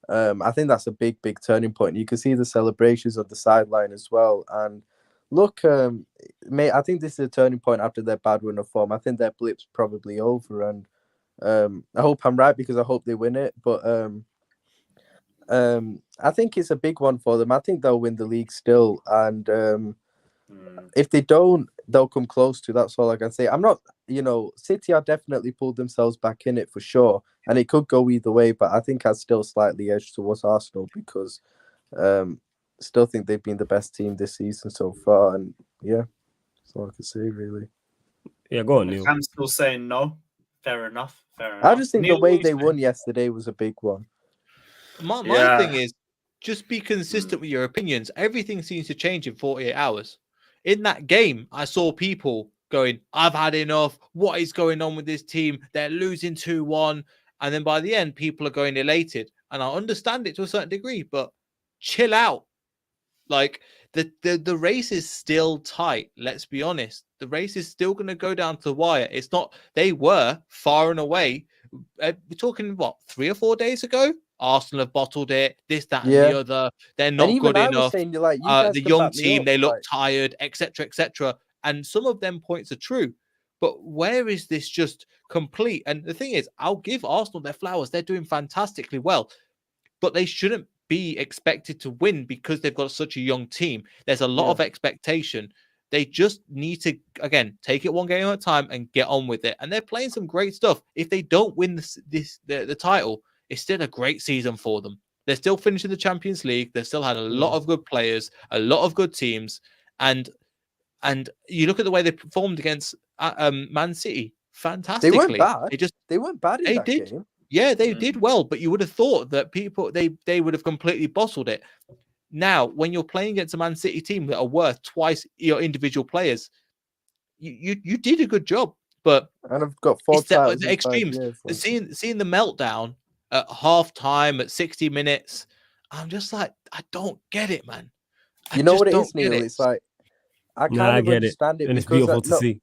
I think that's a big turning point. You can see the celebrations on the sideline as well. And look, mate, I think this is a turning point after their bad run of form. I think their blip's probably over, and I hope I'm right because I hope they win it. But I think it's a big one for them. I think they'll win the league still, and if they don't, they'll come close to. That's all I can say. I'm not, City are definitely pulled themselves back in it for sure, and it could go either way. But I think I'd still slightly edge towards Arsenal because still think they've been the best team this season so far, and yeah, that's all I can say really. Yeah, go on, Neil. I'm still saying no. Fair enough. I just think Neil, the way they won yesterday was a big one. My thing is, just be consistent with your opinions. Everything seems to change in 48 hours. In that game, I saw people going, I've had enough. What is going on with this team? They're losing 2-1. And then by the end, people are going elated. And I understand it to a certain degree, but chill out. Like, the race is still tight. Let's be honest. The race is still going to go down to the wire. It's not, they were far and away. We're talking, 3 or 4 days ago? Arsenal have bottled it, this, that, and the other. They're not good enough. Saying, the young team, they look tired, etc., etc. And some of them points are true. But where is this just complete? And the thing is, I'll give Arsenal their flowers. They're doing fantastically well. But they shouldn't be expected to win because they've got such a young team. There's a lot of expectation. They just need to, again, take it one game at a time and get on with it. And they're playing some great stuff. If they don't win the title, it's still a great season for them. They're still finishing the Champions League. They've still had a lot of good players, a lot of good teams. And you look at the way they performed against Man City. Fantastically. They weren't bad. They weren't bad in that game. Yeah, they did well. But you would have thought that they would have completely bottled it. Now, when you're playing against a Man City team that are worth twice your individual players, you did a good job. But and I've got 4 titles the extremes. Seeing the meltdown at half time at 60 minutes, I'm just like, I don't get it, man. You know what it is, Neil? It's like I kind of understand it, and it's beautiful to see.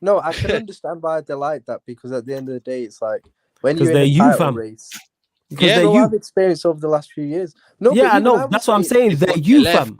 No, I can understand why they're like that because at the end of the day, it's like when you're in a title race. Because I've experienced over the last few years. No, yeah, I know. That's what I'm saying. They're you, fam.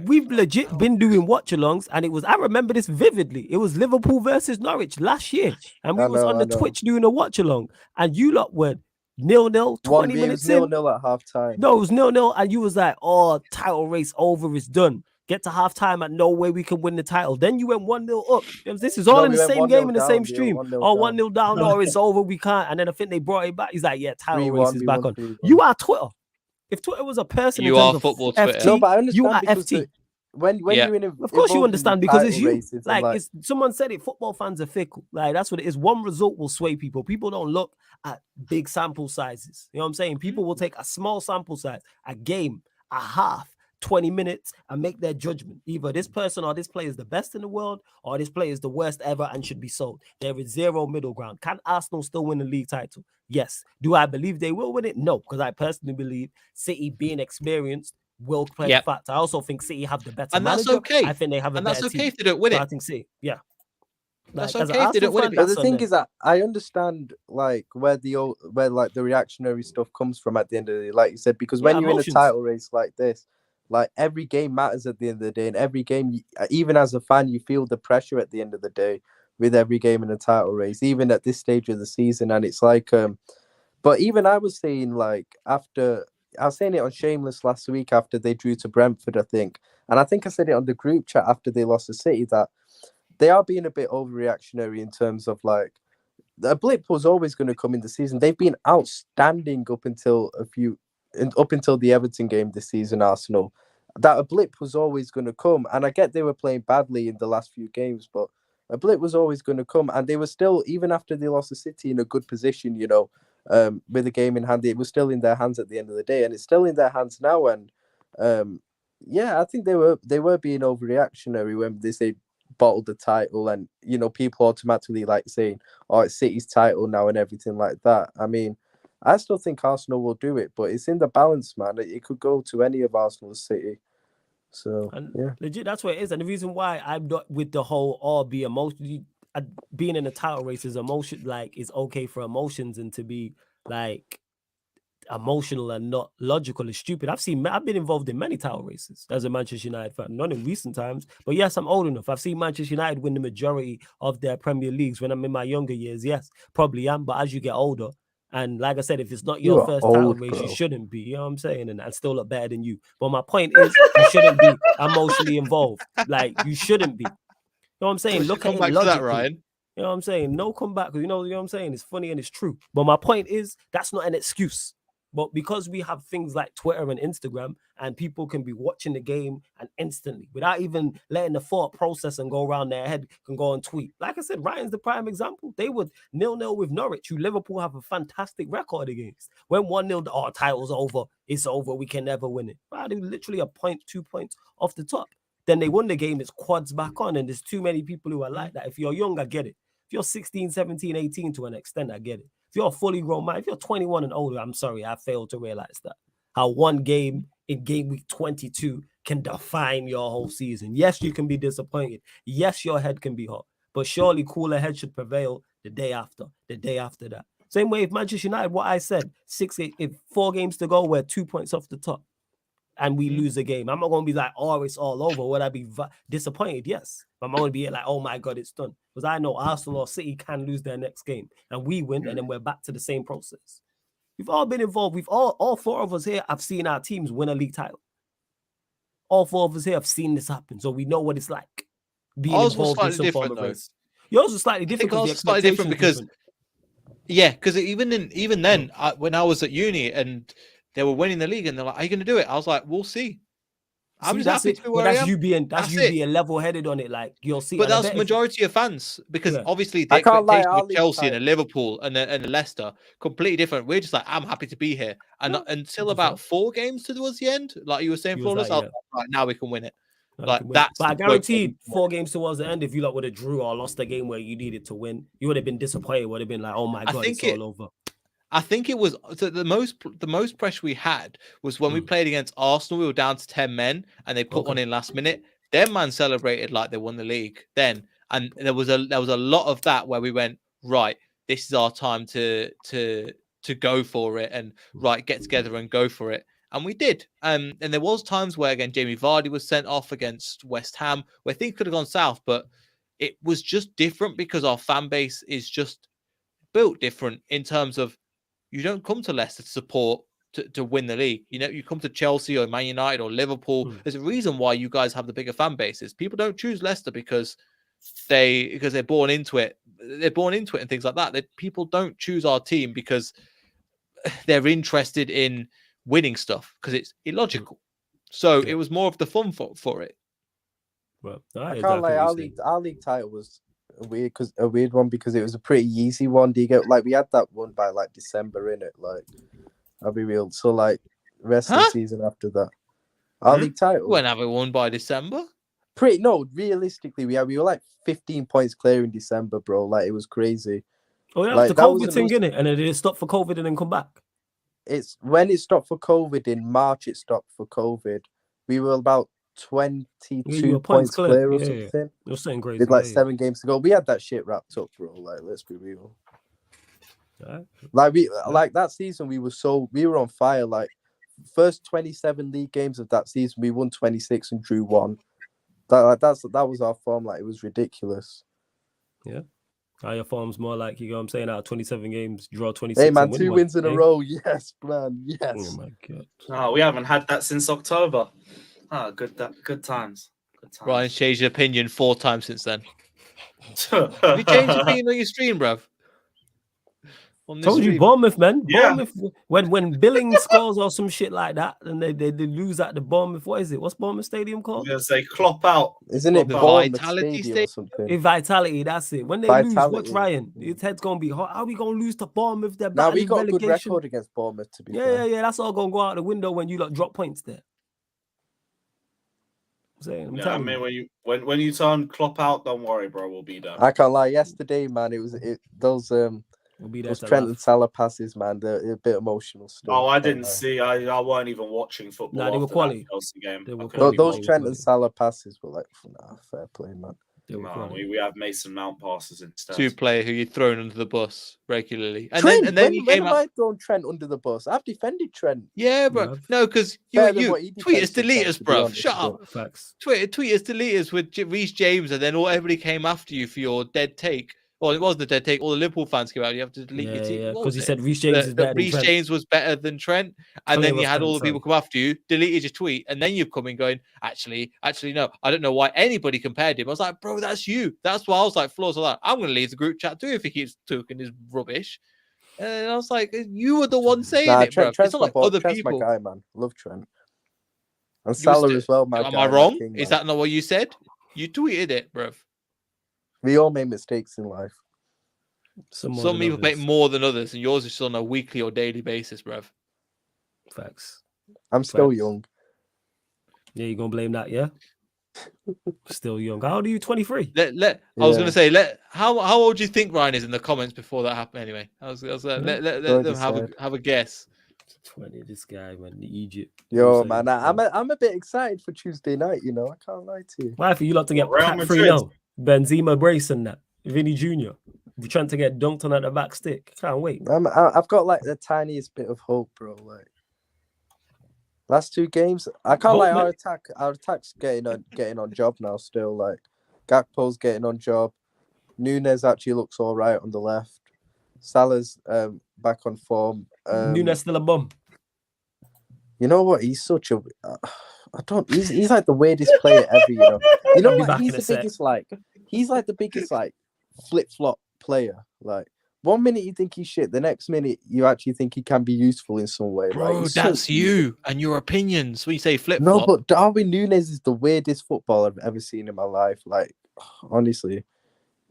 We've legit been doing watch-alongs, and it was. I remember this vividly. It was Liverpool versus Norwich last year, and we was on the Twitch doing a watch-along, and you lot were 0-0, 20 minutes in. 0-0 at half time. No, it was 0-0, and you was like, "Oh, title race over. It's done." Get to half time and no way we can win the title. Then you went 1-0 up. This is all in the same game in the same stream. 1-0 down. No, it's over. We can't. And then I think they brought it back. He's like, yeah, title race is back on. You are Twitter. If Twitter was a person, you are football Twitter. FT, no, but I understand you are FT. When you're in of course you understand because it's you. It's someone said it. Football fans are fickle. Like that's what it is. One result will sway people. People don't look at big sample sizes. You know what I'm saying? People will take a small sample size, a game, a half, 20 minutes and make their judgment. Either this person or this player is the best in the world or this player is the worst ever and should be sold. There is zero middle ground. Can Arsenal still win the league title? Yes. Do I believe they will win it? No, because I personally believe City being experienced will play a factor. I also think City have the better manager. That's okay. I think they have a better that's okay team. if they don't win it. I think City, That's okay if they don't win it. But the thing is that I understand like where the reactionary stuff comes from at the end of the day, like you said, because when you're in a title race like this, like every game matters at the end of the day, and every game, even as a fan, you feel the pressure at the end of the day with every game in a title race, even at this stage of the season. And it's like, but even I was saying like I was saying it on Shameless last week after they drew to Brentford, I think, and I think I said it on the group chat after they lost to City that they are being a bit overreactionary in terms of like a blip was always going to come in the season. They've been outstanding up until the Everton game this season, Arsenal. That a blip was always going to come. And I get they were playing badly in the last few games, but a blip was always going to come. And they were still, even after they lost to City, in a good position, with the game in hand. It was still in their hands at the end of the day. And it's still in their hands now. And I think they were being overreactionary when they say bottled the title, and people automatically like saying, "Oh, it's City's title now" and everything like that. I mean, I still think Arsenal will do it, but it's in the balance, man. It could go to any of Arsenal's City. So legit, that's what it is. And the reason why I'm not with the whole be emotional, being in a title race is emotion, like it's okay for emotions and to be like emotional and not logical is stupid. I've been involved in many title races as a Manchester United fan, not in recent times, but yes, I'm old enough. I've seen Manchester United win the majority of their Premier Leagues when I'm in my younger years. Yes, probably am, but as you get older, and like I said, if it's not your first title race, you shouldn't be. You know what I'm saying? And I still look better than you. But my point is, you shouldn't be emotionally involved. Like you shouldn't be. You know what I'm saying? Look at it logically. That, Ryan. You know what I'm saying? No comeback. You know what I'm saying? It's funny and it's true. But my point is, that's not an excuse. But because we have things like Twitter and Instagram, and people can be watching the game and instantly, without even letting the thought process and go around their head, can go and tweet. Like I said, Ryan's the prime example. They would 0-0 with Norwich, who Liverpool have a fantastic record against. When 1-0, title's over. It's over. We can never win it. Right? They were literally a point, 2 points off the top. Then they won the game. It's quads back on. And there's too many people who are like that. If you're young, I get it. If you're 16, 17, 18 to an extent, I get it. If you're a fully grown man, if you're 21 and older, I'm sorry, I failed to realize that. How one game in game week 22 can define your whole season. Yes, you can be disappointed. Yes, your head can be hot. But surely cooler head should prevail the day after that. Same way if Manchester United, what I said, 4 games to go, we're 2 points off the top and we lose a game. I'm not going to be like, oh, it's all over. Would I be disappointed? Yes. But I'm going to be like, oh my God, it's done. Because I know Arsenal or City can lose their next game and we win and then we're back to the same process. We've all been involved. We've all 4 of us here have seen our teams win a league title. All 4 of us here have seen this happen. So we know what it's like being involved in some form of race. Yours was slightly different because the expectation because because even then, when I was at uni and they were winning the league and they're like, are you going to do it? I was like, we'll see. I'm just happy to be where I am. You being level-headed on it, like you'll see. But that's the majority of fans because obviously the expectation of Chelsea and a Liverpool and a Leicester completely different. We're just like, I'm happy to be here, and until about 4 games towards the end, like you were saying, Flawless, right now we can win it. Like that's. But I guaranteed 4 games towards the end, if you would have drew or lost a game where you needed to win, you would have been disappointed. Would have been like, oh my God, it's all over. I think it was the most pressure we had was when we played against Arsenal. We were down to 10 men and they put one in last minute. Their man celebrated like they won the league then, and there was a lot of that where we went, right, this is our time to go for it and get together and go for it, and we did. And there was times where again Jamie Vardy was sent off against West Ham where things could have gone south, but it was just different because our fan base is just built different in terms of. You don't come to Leicester to support to win the league. You come to Chelsea or Man United or Liverpool. There's a reason why you guys have the bigger fan bases. People don't choose Leicester because they're born into it. They're born into it and things like that. People don't choose our team because they're interested in winning stuff because it's illogical. So it was more of the fun for it. Well, I can't lie. Our league title was a weird one because it was a pretty easy one. Do you get we had that one by December in it? I'll be real. So rest of the season after that, our league title. When have we won by December? Realistically, we were 15 points clear in December, bro. It was crazy. Oh yeah, the COVID thing in it, and then it stopped for COVID and then come back. It's when it stopped for COVID in March. It stopped for COVID. We were about 22 points clear or something. You're saying crazy. With 7 games to go. We had that shit wrapped up, bro. Let's be real. That season we were on fire. First 27 league games of that season, we won 26 and drew 1. That was our form. It was ridiculous. Yeah. Your form's more like, you know what I'm saying, out of 27 games, draw 26. Hey man, 2 wins in a row. Yes, man. Yes. Oh my God. No, we haven't had that since October. Good times. Ryan's changed his opinion 4 times since then. Have you changed your opinion on your stream, bruv? Told you, Bournemouth, man. Yeah. Bournemouth, when Billing scores or some shit like that, and they lose at the Bournemouth. What is it? What's Bournemouth Stadium called? I'm gonna say Klopp out. Isn't it Vitality Stadium or something? Vitality, that's it. When they lose, watch Ryan. His head's gonna be hot. How are we gonna lose to Bournemouth? Now we got a good record against Bournemouth. To be fair. Yeah. That's all gonna go out the window when you drop points there. I mean, when you turn Klopp out, don't worry, bro. We'll be there. I can't lie. Yesterday, man, those Trent and Salah passes, man. They're a bit emotional still. Oh, I didn't see. I weren't even watching football. Nah, they were quality. Chelsea game. Those Trent and Salah passes were like, fair play, man. No, we have Mason Mount passes instead. 2 player who you've thrown under the bus regularly. And Trent, then when have I thrown Trent under the bus? I've defended Trent. Yeah, bro. No, because you tweet us, delete us, bro. Shut up. Facts. Tweet us, delete us with Reece James, and then everybody came after you for your dead take. Well, it wasn't a dead take. All the Liverpool fans came out. You have to delete your team. Yeah, because you said Reece James is better than Trent. James was better than Trent. And then you had all the people come after you, deleted your tweet, and then you've come in going, actually, no. I don't know why anybody compared him. I was like, bro, that's you. That's why I was like, Floors, I'm going to leave the group chat too if he keeps talking his rubbish. And I was like, you were the one saying it, bro. It's not like other people. My guy, man. Love Trent. And Salah as well, man. Am I wrong? Is that not what you said? You tweeted it, bro. We all make mistakes in life. Some people make more than others, and yours is just on a weekly or daily basis, bruv. Facts. I'm still young. Yeah, you gonna blame that? Yeah. Still young. How old are you? 23. I was gonna say, how old do you think Ryan is in the comments before that happened? Anyway, let them have a guess. 20. This guy, man, Egypt. Yo, man, I'm a bit excited for Tuesday night. You know, I can't lie to you. Why for you lot to get Real 3 now? Benzema brace and that. Vinny Jr. We're trying to get dunked on at the back stick. Can't wait. I've got like the tiniest bit of hope, bro. Like last 2 games, I can't lie. Our attack's getting on job now. Still, like Gakpo's getting on job. Nunes actually looks all right on the left. Salah's back on form. Nunes still a bum. You know what? He's such a. He's like the weirdest player ever. You know what? He's like the biggest flip flop player. Like 1 minute you think he's shit, the next minute you actually think he can be useful in some way. Bro, that's you and your opinions. When you say flip No, flop, but Darwin Nunes is the weirdest footballer I've ever seen in my life. Like, honestly,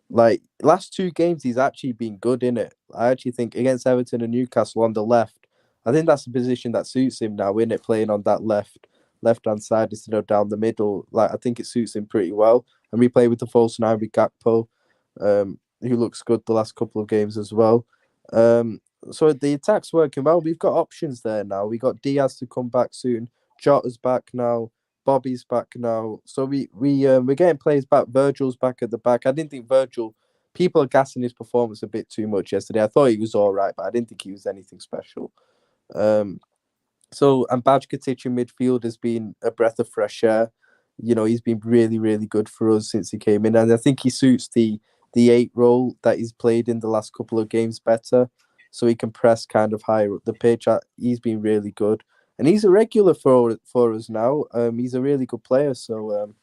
like last 2 games he's actually been good in it. I actually think against Everton and Newcastle on the left, I think that's the position that suits him now, isn't it? Playing on that left-hand side instead of down the middle. Like, I think it suits him pretty well. And we play with the false 9 with Gakpo, who looks good the last couple of games as well. So the attack's working well. We've got options there now. We got Diaz to come back soon. Jota's back now. Bobby's back now. So we're getting players back. Virgil's back at the back. I didn't think Virgil. People are gassing his performance a bit too much yesterday. I thought he was all right, but I didn't think he was anything special. And Bajkatic in midfield has been a breath of fresh air. You know, he's been really, really good for us since he came in, and I think he suits the 8 role that he's played in the last couple of games better, so he can press kind of higher up the pitch. He's been really good, and he's a regular for us now. He's a really good player, so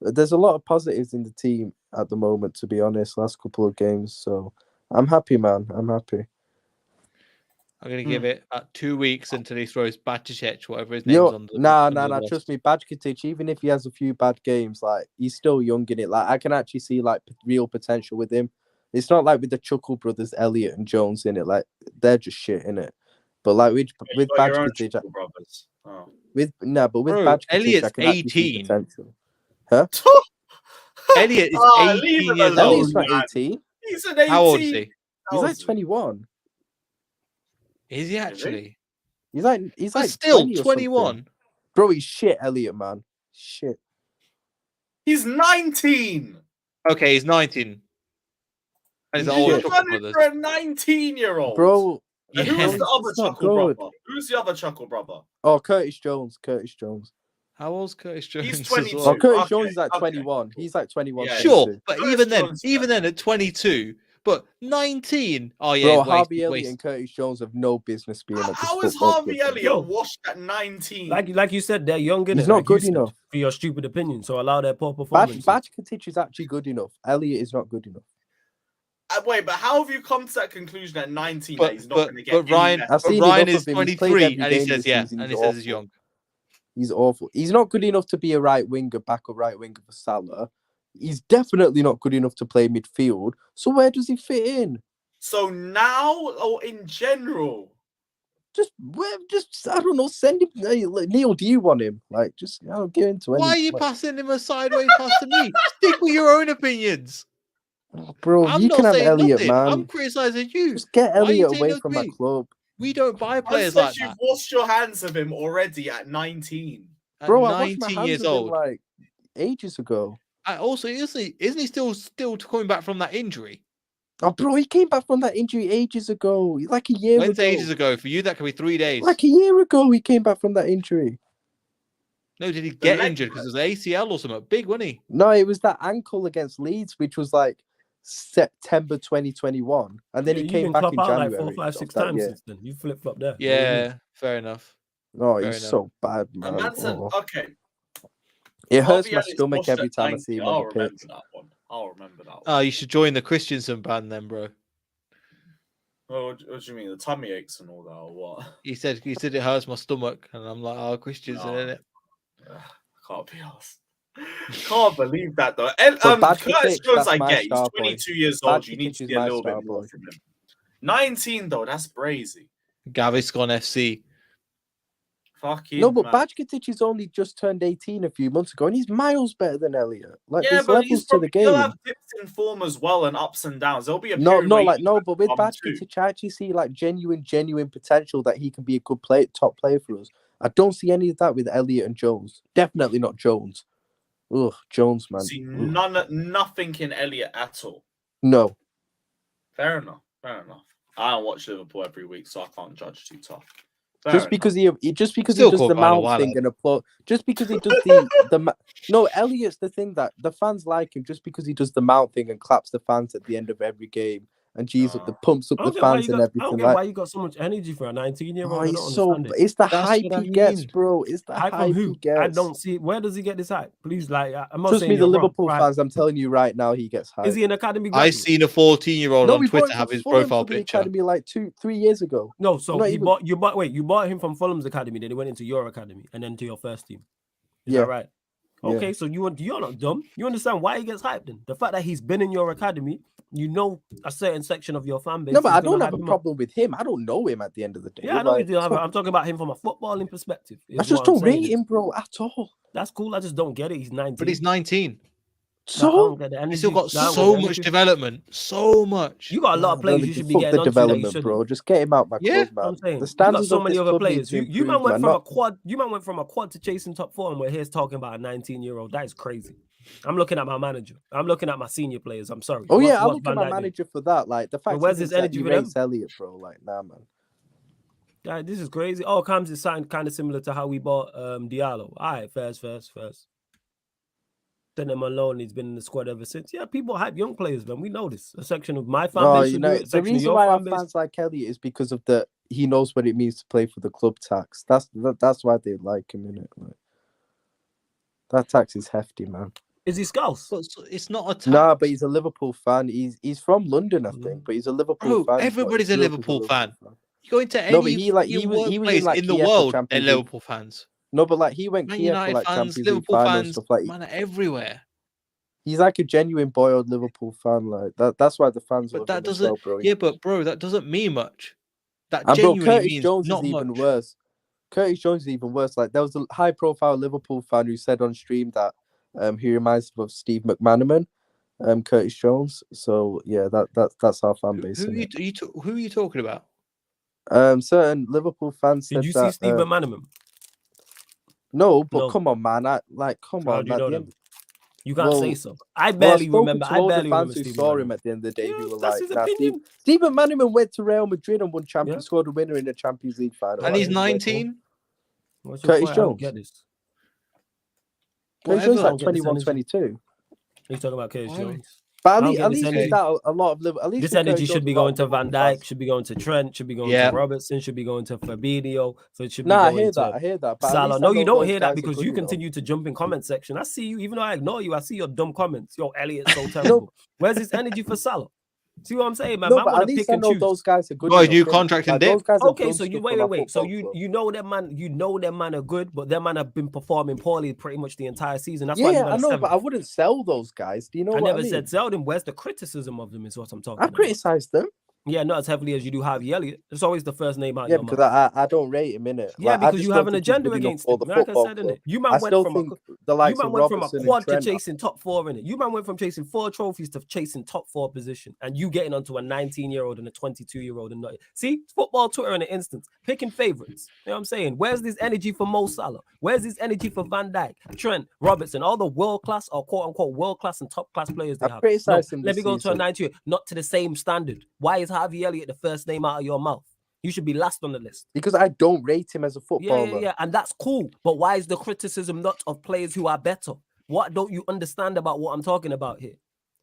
there's a lot of positives in the team at the moment, to be honest, last couple of games. So I'm happy, man. I'm happy. I'm going to give it 2 weeks until he throws Bajkatic, whatever his name's on the Nah. Trust me, Bajkatic, even if he has a few bad games, like he's still young in it. Like I can actually see like real potential with him. It's not like with the Chuckle brothers, Elliot and Jones in it. Like they're just shit in it. But like with Bajkatic, with Bajkatic, Elliot's I can actually see 18. potential. Huh? Elliot is 18 years old. Elliot's not 18. He's an 18. How old is he? He's like 21. Is he actually? He's like still 21. Bro, he's shit, Elliot, man. Shit. He's 19. Okay, he's 19. And he's You're running for a 19-year-old. Bro, who's the other Chuckle brother? Who's the other Chuckle brother? Oh, Curtis Jones. How old's Curtis Jones? He's 22. Well, Curtis Jones is like 21. He's like 21. Yeah, sure, but even then at 22, but 19. Oh yeah, bro, Harvey Elliott and Curtis Jones have no business being at this How is Harvey Elliott washed at 19? Like you said, they're young. He's not good enough for your stupid opinion. So allow their poor performance. Bajkatic is actually good enough. Elliott is not good enough. Wait, but how have you come to that conclusion at 19 that he's not going to get? But Ryan is 23, and he says and he says he's young. He's awful. He's not good enough to be a right winger, backup right winger for Salah. He's definitely not good enough to play midfield. So where does he fit in? So now or in general? I don't know, send him. Neil, do you want him? Like, just get into it. Why are you passing him a sideways pass to me? Stick with your own opinions. Oh, bro, I'm you not can have saying Elliot, nothing. man. I'm criticizing you. Just get Elliot away no from my club. We don't buy players like like you've that. washed your hands of him already at 19. Bro, At I washed my 19 hands years of him, old. like ages ago. Also, isn't he still coming back from that injury? Oh, bro, he came back from that injury ages ago. Like a year When's ago. ages ago? For you, that could be 3 days. Like a year ago, he came back from that injury. No, did he get injured because it was ACL or something? Big, wasn't he? No, it was that ankle against Leeds, which was like September 2021. And then he came back in January. Like 4, 5, 6 times since then. You flip-flop there. Yeah, fair enough. No, he's so bad, man. Okay. It hurts my stomach every time I see him on the pitch. I'll remember that one. Oh, you should join the Christensen band then, bro. Well, what do you mean? The tummy aches and all that, or what? He said it hurts my stomach, and I'm like, oh, Christensen, innit? I can't be asked. Can't believe that though. Curtis Jones, I get. He's 22 years old. You need to be a little bit more from him. 19 though, that's crazy. Gaviscon FC. Fucking no, but Bajkatic has only just turned 18 a few months ago, and he's miles better than Elliot. Like, there's levels to the game. He'll have dips in form as well and ups and downs. There'll be a but with Bajkatic, I actually see like genuine potential that he can be a good top player for us. I don't see any of that with Elliot and Jones. Definitely not Jones. Ugh, Jones, man. See nothing in Elliot at all. No. Fair enough. I don't watch Liverpool every week, so I can't judge too tough. Just because he does the mouth thing and applaud. Just because he does the no, Elliot's the thing that the fans like him just because he does the mouth thing and claps the fans at the end of every game and pumps up the fans and everything. I don't get why you got so much energy for a 19-year-old. It's the hype he gets, bro. It's the hype he gets. I don't see it. Where does he get this hype? Please, like, I'm not trust saying me, the Liverpool fans. I'm telling you right now, he gets hype. Is he an academy graduate? I seen a 14-year-old on Twitter have his profile picture. Academy like 2-3 years ago. No, so you bought him from Fulham's academy, then he went into your academy and then to your first team. Is that right? Okay, yeah. So you're not dumb. You understand why he gets hyped then? The fact that he's been in your academy, you know a certain section of your fan base. No, but I don't have a problem with him. I don't know him at the end of the day. Yeah, I know you do. I'm talking about him from a footballing perspective. I just don't rate him, bro, at all. That's cool. I just don't get it. He's 19. But he's 19. So he's still got so much development. So much. You got a lot of players you should be getting the development, bro. Just get him out my club, man. I'm saying, the standards so many other players. You man went from a quad. You man went from a quad to chasing top 4, and we're here talking about a 19-year-old. That is crazy. I'm looking at my manager. I'm looking at my senior players. I'm sorry. Oh yeah, I look at my manager for that. Like the fact where's his energy with Elliot, bro? Like, nah, man. Yeah, this is crazy. Oh, Cam's is signed kind of similar to how we bought Diallo. All right, first. Then him alone, he's been in the squad ever since. Yeah, people hype young players, man. We know this. A section of my fan base. The reason why our fans like Elliot is because of he knows what it means to play for the club tax. That's why they like him, innit? Like, that tax is hefty, man. Is he Scouse? It's not a tax. Nah, but he's a Liverpool fan. He's from London, I think, but he's a Liverpool fan. Everybody's a Liverpool fan. You go into any he was in the world, they're Liverpool fans. No, but like he went Kiev for like fans, Champions Liverpool League fans, stuff like man, everywhere. He's like a genuine boiled Liverpool fan, like that. That's why the fans. But that doesn't. But bro, that doesn't mean much. That and genuinely Curtis means Jones not is even much. worse. Curtis Jones is even worse. Like there was a high-profile Liverpool fan who said on stream that he reminds him of Steve McManaman, Curtis Jones. So yeah, that's our fan base. Who are you talking about? Certain Liverpool fans. Did you see Steve McManaman? No, but come on, man! Come on, man. You can't say so. I barely remember. I barely remember who saw him at the end of the day. Yeah, who were that's like, his opinion. Steve McManaman went to Real Madrid and won Champions, scored a winner in the Champions League final. And he's 19. Curtis Jones. Get this. Curtis Jones like 21, 22. He's talking about Curtis Jones. But at least that a lot of at least this energy should be going to Van Dijk, should be going to Trent, should be going to Robertson, should be going to Fabinho. So it should be going I hear that. Salah. No, you don't hear that because you continue to jump in comment section. I see you, even though I ignore you, I see your dumb comments. Yo, Elliot's so terrible. Where's his energy for Salah? See what I'm saying, man? No, but at least I know those guys are good. Oh, new contract in depth. Okay, so you wait. So you know them man are good, but them man have been performing poorly pretty much the entire season. That's why I know, but I wouldn't sell those guys. Do you know what I mean? I never said sell them. Where's the criticism of them? Is what I'm talking about. I criticized them. Yeah, not as heavily as you do Harvey Elliott. It's always the first name out. Yeah, because I don't rate him, innit? Yeah, like, because you have an agenda against him. Like I said, innit? You man went from a quad to chasing top 4, innit? You man went from chasing 4 trophies to chasing top 4 position, and you getting onto a 19-year-old and a 22-year-old and not. See, football Twitter in an instance, picking favorites. You know what I'm saying? Where's this energy for Mo Salah? Where's this energy for Van Dijk, Trent, Robertson, all the world class or quote unquote world class and top class players they have? No, let me go to a 90, not to the same standard. Why is Harvey Elliott the first name out of your mouth? You should be last on the list. Because I don't rate him as a footballer. Yeah, and that's cool. But why is the criticism not of players who are better? What don't you understand about what I'm talking about here?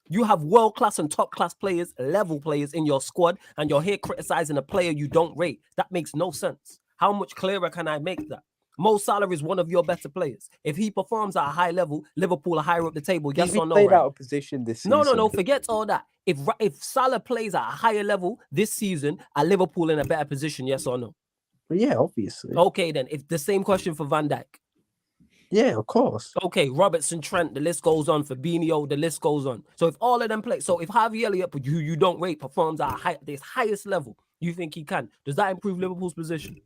You have world-class and top-class players, level players in your squad, and you're here criticizing a player you don't rate. That makes no sense. How much clearer can I make that? Mo Salah is one of your better players. If he performs at a high level, Liverpool are higher up the table. Yes or no? He played out of position this season. No. Forget all that. If Salah plays at a higher level this season, are Liverpool in a better position? Yes or no? Yeah, obviously. Okay, then. If the same question for Van Dijk. Yeah, of course. Okay, Robertson, Trent, the list goes on. Fabinho, the list goes on. So if all of them play, so if Harvey Elliott, who you don't rate, performs at this highest level, you think he can? Does that improve Liverpool's position?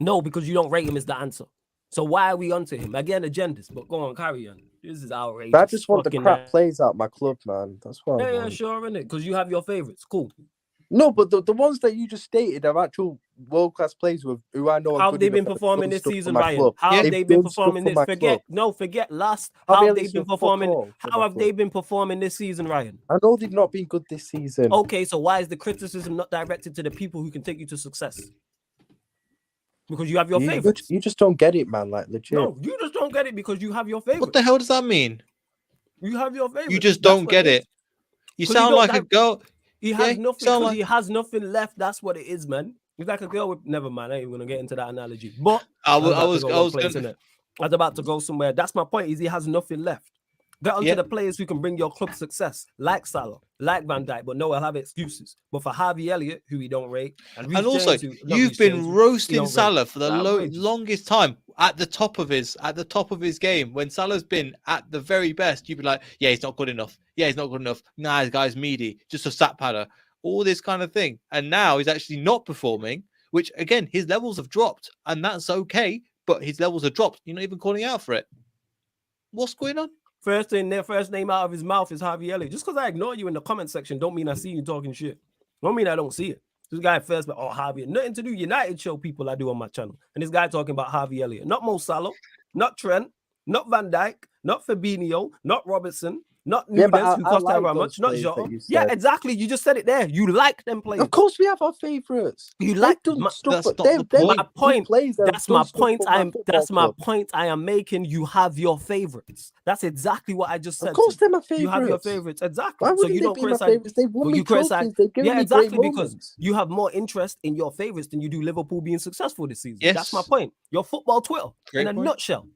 No, because you don't rate him is the answer. So why are we onto him? Again, agendas, but go on, carry on. This is outrageous. But I just want the crap plays out my club, man. That's what I want. Yeah, sure, innit? Because you have your favourites. Cool. No, but the ones that you just stated are actual world-class players who I know. How have they been performing this season, Ryan? How have they been performing this? Forget last. How have they been performing? How have they been performing this season, Ryan? I know they've not been good this season. Okay, so why is the criticism not directed to the people who can take you to success? Because you have your favorites. You just don't get it, man. Like, legit. No, you just don't get it because you have your favorites. What the hell does that mean? You have your favorites. You just don't get it. You sound like a girl. He has nothing. He has nothing left. That's what it is, man. He's like a girl with. Never mind. I ain't even gonna get into that analogy. But I was about to go somewhere. That's my point. Is he has nothing left. Get onto the players who can bring your club success, like Salah, like Van Dijk, but no, I'll have excuses. But for Harvey Elliott, who we don't rate, and also you've been roasting Salah for the longest time at the top of his game. When Salah's been at the very best, you'd be like, yeah, he's not good enough. Yeah, he's not good enough. Nah, this guy's meaty, just a stat padder, all this kind of thing. And now he's actually not performing, which again, his levels have dropped, and that's okay. But his levels have dropped. You're not even calling out for it. What's going on? First name out of his mouth is Harvey Elliott. Just because I ignore you in the comment section don't mean I see you talking shit. Don't mean I don't see it. This guy first, but Harvey, nothing to do. United show people I do on my channel. And this guy talking about Harvey Elliott. Not Mo Salah, not Trent, not Van Dijk, not Fabinho, not Robertson, not Nunes, who cost however much, not Jota. Yeah, exactly. You just said it there. You like them players. Of course, we have our favorites. You like them. That's my point. That's my point I am making. You have your favorites. That's exactly what I just said. Of course, they're my favorites. You have your favorites. Exactly. Why so you don't criticize. They won me trophies. They've given me great moments. Because you have more interest in your favorites than you do Liverpool being successful this season. Yes. That's my point. Your football Twitter in a nutshell.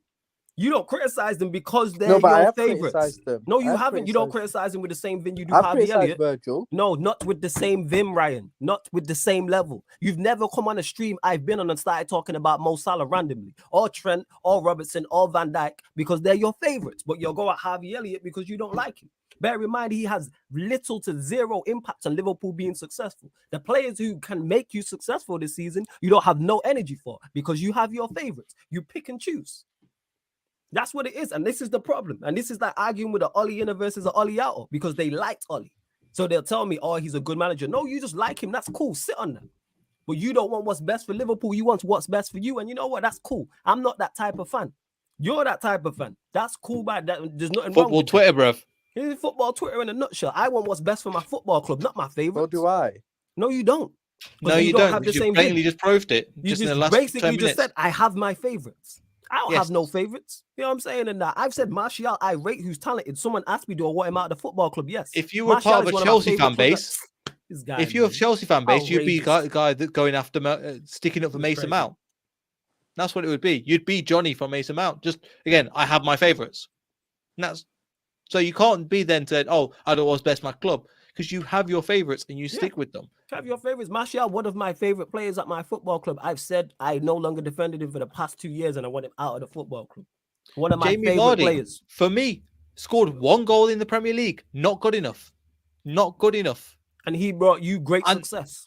You don't criticize them because they're your favorites. No, you haven't. You don't criticize them with the same vim you do Harvey Elliott. Virgil. No, not with the same vim, Ryan. Not with the same level. You've never come on a stream I've been on and started talking about Mo Salah randomly, or Trent, or Robertson, or Van Dijk because they're your favorites. But you'll go at Harvey Elliott because you don't like him. Bear in mind, he has little to zero impact on Liverpool being successful. The players who can make you successful this season, you don't have no energy for because you have your favorites. You pick and choose. That's what it is. And this is the problem. And this is like arguing with an Ollie in versus an Ollie out because they liked Ollie. So they'll tell me, oh, he's a good manager. No, you just like him. That's cool. Sit on that. But you don't want what's best for Liverpool. You want what's best for you. And you know what? That's cool. I'm not that type of fan. You're that type of fan. That's cool. But there's nothing wrong with Twitter, bruv. Here's football Twitter in a nutshell. I want what's best for my football club, not my favorite. So do I. No, you don't. No, you don't. Have the same blatantly just proved it. You just basically just said, I have my favorites. I don't have no favorites. You know what I'm saying? And I've said Martial, I rate who's talented. Someone asked me, do I want him out of the football club? Yes. If you were part of a Chelsea fan base, you're a Chelsea fan base, you'd be a guy that going after sticking up for Mason Mount. That's what it would be. You'd be Johnny from Mason Mount. Just again, I have my favorites. And that's so you can't be then said, oh, I don't know what's best for my club. Because you have your favorites and you stick with them. Have your favorites. Martial, one of my favorite players at my football club. I've said I no longer defended him for the past 2 years and I want him out of the football club. One of my favorite players. For me, scored 1 goal in the Premier League. Not good enough. not good enough. And he brought you great success.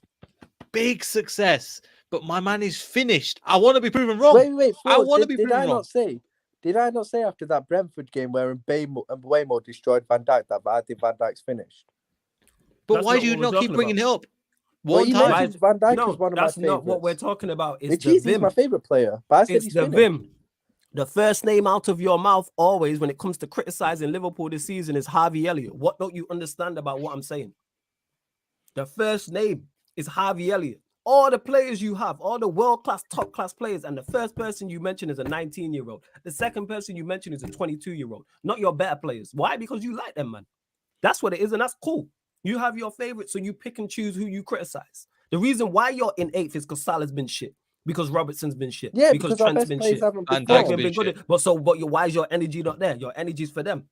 Big success. But my man is finished. I want to be proven wrong. Wait, I want to be proven wrong. Did I not say after that Brentford game where Mbeumo destroyed Van Dijk that I think Van Dijk's finished? But why do you not keep bringing it up? One time. Van Dijk is one of my favorites. That's not what we're talking about. It's the Vim. He's my favorite player. But I said he's the Vim. The first name out of your mouth always when it comes to criticizing Liverpool this season is Harvey Elliott. What don't you understand about what I'm saying? The first name is Harvey Elliott. All the players you have, all the world-class, top-class players, and the first person you mention is a 19-year-old. The second person you mention is a 22-year-old. Not your better players. Why? Because you like them, man. That's what it is, and that's cool. You have your favorites, so you pick and choose who you criticize. The reason why you're in 8th is because Salah's been shit. Because Robertson's been shit. Yeah, because Trent's been shit. And Dyke's been shit. But why is your energy not there? Your energy's for them.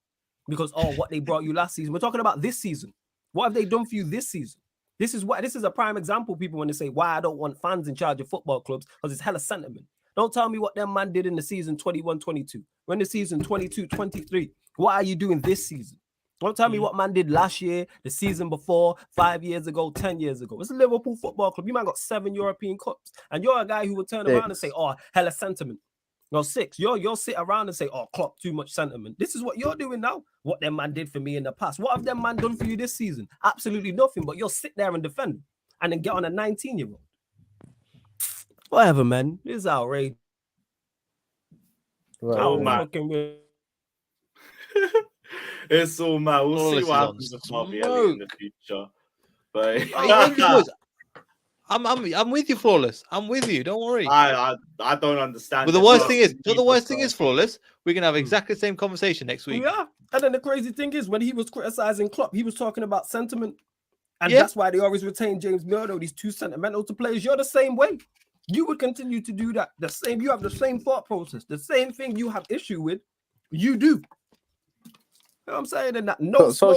Because what they brought you last season. We're talking about this season. What have they done for you this season? This is a prime example, people, when they say why I don't want fans in charge of football clubs, because it's hella sentiment. Don't tell me what them man did in the season 21-22. We're in the season 22-23. What are you doing this season? Don't tell me what man did last year, the season before, 5 years ago, 10 years ago. It's a Liverpool Football Club. You man got 7 European Cups. And you're a guy who will turn around and say, oh, hella sentiment. No, 6. You'll sit around and say, oh, Klopp, too much sentiment. This is what you're doing now. What them man did for me in the past. What have them man done for you this season? Absolutely nothing. But you'll sit there and defend and then get on a 19-year-old. Whatever, man. This is outrageous. Oh, man. It's all mad. We'll see what happens with Harvey Elliott in the future. But I'm with you, Flawless. I'm with you. Don't worry. I don't understand. But the worst thing is, Flawless, we can have exactly the same conversation next week. Yeah. And then the crazy thing is, when he was criticizing Klopp, he was talking about sentiment. And that's why they always retain James Milner, these two sentimental to players. You're the same way. You would continue to do that. You have the same thought process. The same thing you have issue with, you do. You know what I'm saying? And that so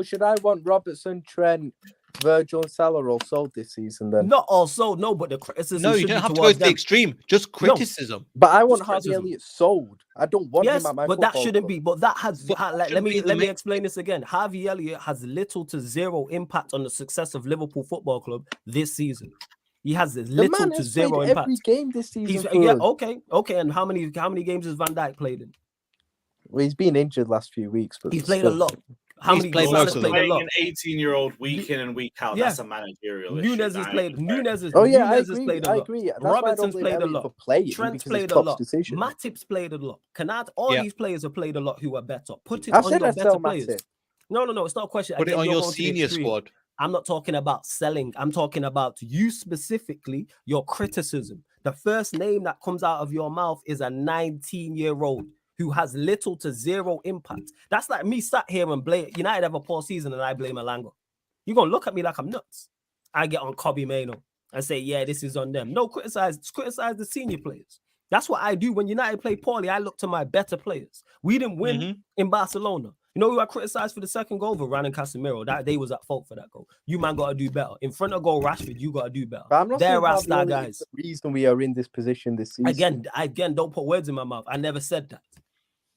should I want Robertson, Trent, Virgil, and Salah all sold this season then? Not all sold, no, but the criticism. No, you don't have to go to the extreme. Just criticism. No, but I want Harvey Elliott sold. I don't want him at my but that shouldn't be. But that has. Let me explain this again. Harvey Elliott has little to zero impact on the success of Liverpool Football Club this season. He has little to zero impact. Every game this season. Okay. And how many games has Van Dijk played in? Well, he's been injured last few weeks, but he's played a lot. How many played most of them? Playing an 18-year-old week in and week out. That's a managerial issue. Nunez has played. I agree. Robertson's played a lot. Trent's played a lot. Matip's played a lot. All these players have played a lot who are better. Put it on your better players. No. It's not a question. Put it on your senior squad. I'm not talking about selling. I'm talking about you specifically, your criticism. The first name that comes out of your mouth is a 19-year-old. Who has little to zero impact. That's like me sat here and blame United have a poor season and I blame Elanga. You're going to look at me like I'm nuts. I get on Kobe Mainoo and say, yeah, this is on them. No, criticize the senior players. That's what I do. When United play poorly, I look to my better players. We didn't win in Barcelona. You know who I criticized for the second goal? Varane and Casemiro. That they was at fault for that goal. You man got to do better. In front of goal, Rashford, you got to do better. They're our star guys. The reason we are in this position this season. Again, don't put words in my mouth. I never said that.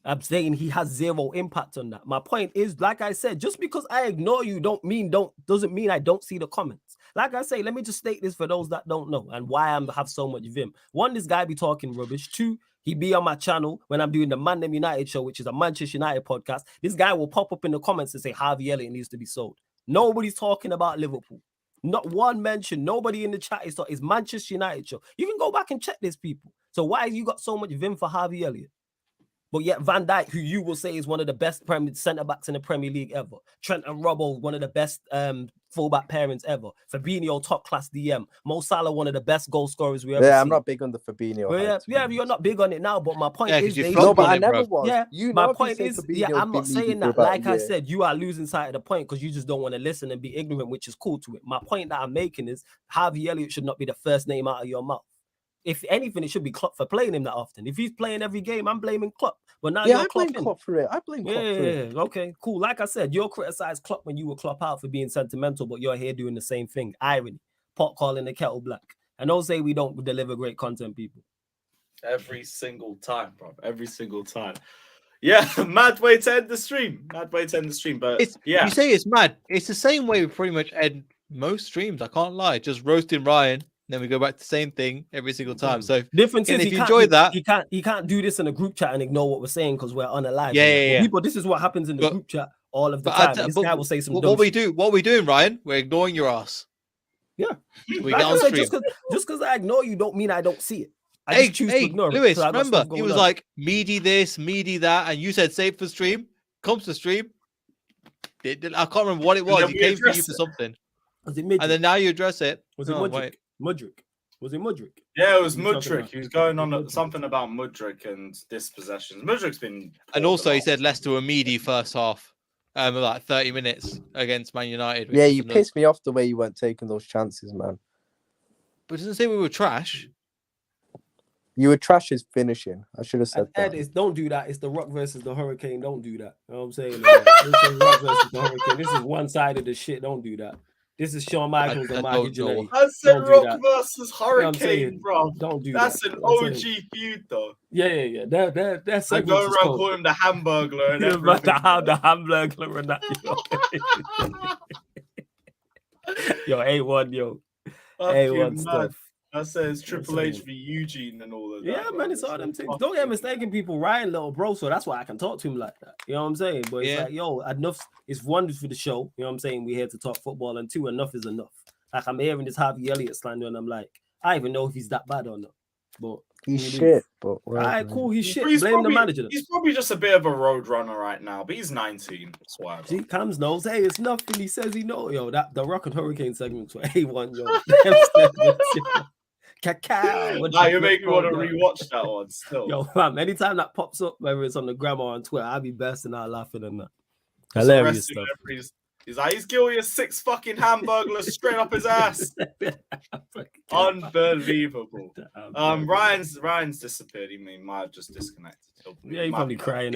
I'm saying he has zero impact on that. My point is, like I said, just because I ignore you doesn't mean I don't see the comments. Like I say, let me just state this for those that don't know and why I have so much vim. 1, this guy be talking rubbish. 2, he be on my channel when I'm doing the Man Them United show, which is a Manchester United podcast. This guy will pop up in the comments and say Harvey Elliott needs to be sold. Nobody's talking about Liverpool. Not one mention. Nobody in the chat is talking. It's Manchester United show. You can go back and check this, people. So why have you got so much vim for Harvey Elliott? But yet Van Dijk, who you will say is one of the best centre-backs in the Premier League ever. Trent and Robbo, one of the best fullback pairings ever. Fabinho, top-class DM. Mo Salah, one of the best goal scorers we ever seen. I'm not big on the Fabinho. You're not big on it now, but my point is... but I never was. My point is, I'm not saying that. Like I said, you are losing sight of the point because you just don't want to listen and be ignorant, which is cool to it. My point that I'm making is Harvey Elliott should not be the first name out of your mouth. If anything, it should be Klopp for playing him that often. If he's playing every game, I'm blaming Klopp. But now I blame Klopp for it. I blame Klopp for it. Okay, cool. Like I said, you'll criticize Klopp when you were Klopp out for being sentimental, but you're here doing the same thing. Irony. Pot calling the kettle black. And don't say we don't deliver great content, people. Every single time, bro. Every single time. Yeah, mad way to end the stream. Mad way to end the stream. But yeah, you say it's mad. It's the same way we pretty much end most streams. I can't lie. Just roasting Ryan, then we go back to the same thing every single time. So difference is if you enjoy that, he can't do this in a group chat and ignore what we're saying because we're on a live. Yeah. People, this is what happens in the group chat all of the time. This guy will say some dumb shit. What we doing, Ryan? We're ignoring your ass. Yeah. We get on stream. Just because I ignore you don't mean I don't see it. I just choose to ignore Lewis, remember, he was like, meaty this, meaty that, and you said save for stream, comes to stream. I can't remember what it was. He came for you for something. Was it Midrick? And then now you address it. Was it Mudrick? Mudrick? Was it Mudrick? Yeah, it was Mudrick. He was going on something about Mudrick and dispossessions. Mudrick's been... And also he said Leicester were meaty first half. Like 30 minutes against Man United. Yeah, you pissed me off the way you weren't taking those chances, man. But it doesn't say we were trash. You were trash his finishing. I should have said that. Ed, don't do that. It's the Rock versus the Hurricane. Don't do that. You know what I'm saying? It's the Rock versus the Hurricane. This is one side of the shit. Don't do that. This is Shawn Michaels and Michael Jannetty. I said Rock versus Hurricane, bro. Don't do that. That's an OG feud, though. Yeah. That's like going around calling him the Hamburglar and everything. the Hamburglar and that. Yo, A1, yo. A1 stuff. I say it's Triple H v Eugene and all of that. Yeah, man, it's all them things. Don't get mistaken, people. Ryan, little bro, so that's why I can talk to him like that. You know what I'm saying? But it's like, yo, enough. It's one for the show. You know what I'm saying? We're here to talk football, and two, enough is enough. Like I'm hearing this Harvey Elliott slander, and I'm like, I don't even know if he's that bad or not. But he's shit. But all right, cool. He's shit. Blame the manager. He's probably just a bit of a road runner right now, but he's 19. That's why. See, Cams knows. Hey, it's nothing. He says he knows. Yo, that the Rock and Hurricane segments were A1. Yo. Cacao. Now you make me want to rewatch that one still. Yo, man, anytime that pops up, whether it's on the gram or on Twitter, I'll be bursting out laughing and that. Hilarious stuff. He's like, he's guilty of 6 fucking hamburglers straight up his ass. Unbelievable. Ryan's disappeared. He might have just disconnected. He's probably crying.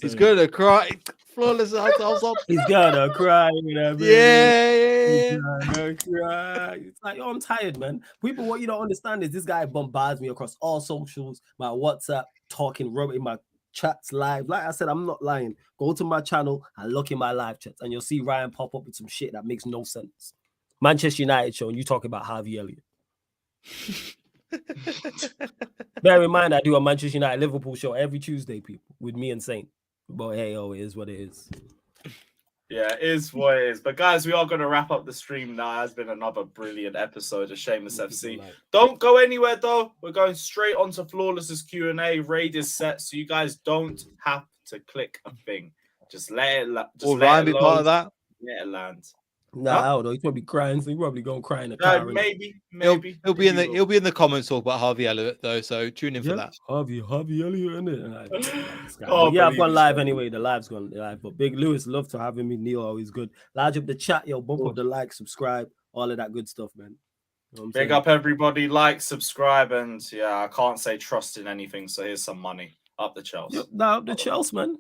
He's gonna cry. Flawless. He's gonna cry. Yeah. He's gonna cry. It's like, yo, I'm tired, man. People, what you don't understand is this guy bombards me across all socials, my WhatsApp, talking rubber in my chats live. Like I said, I'm not lying. Go to my channel and look in my live chats, and you'll see Ryan pop up with some shit that makes no sense. Manchester United show, and you talk about Harvey Elliott. Bear in mind, I do a Manchester United Liverpool show every Tuesday, people, with me and Saint. But hey, it is what it is. Yeah, it is what it is. But guys, we are going to wrap up the stream now. It has been another brilliant episode of Shameless FC. Don't go anywhere, though. We're going straight on to Flawless's Q&A. Raid is set, so you guys don't have to click a thing. Just let it land. Will Ryan be part of that? Let it land. Nah, I don't know. He's probably crying, so he's probably going to cry in the car. Maybe. He'll be in the comments talk about Harvey Elliott though, so tune in for that. Harvey Elliott, innit? I've gone live anyway. The live's gone live. But Big Lewis, love to have him in. Neil, always good. Large up the chat, yo. Bump up the like, subscribe, all of that good stuff, man. You know Big up everybody, like, subscribe, and I can't say trust in anything. So here's some money up the Chelsea. Up the Chelsea, man.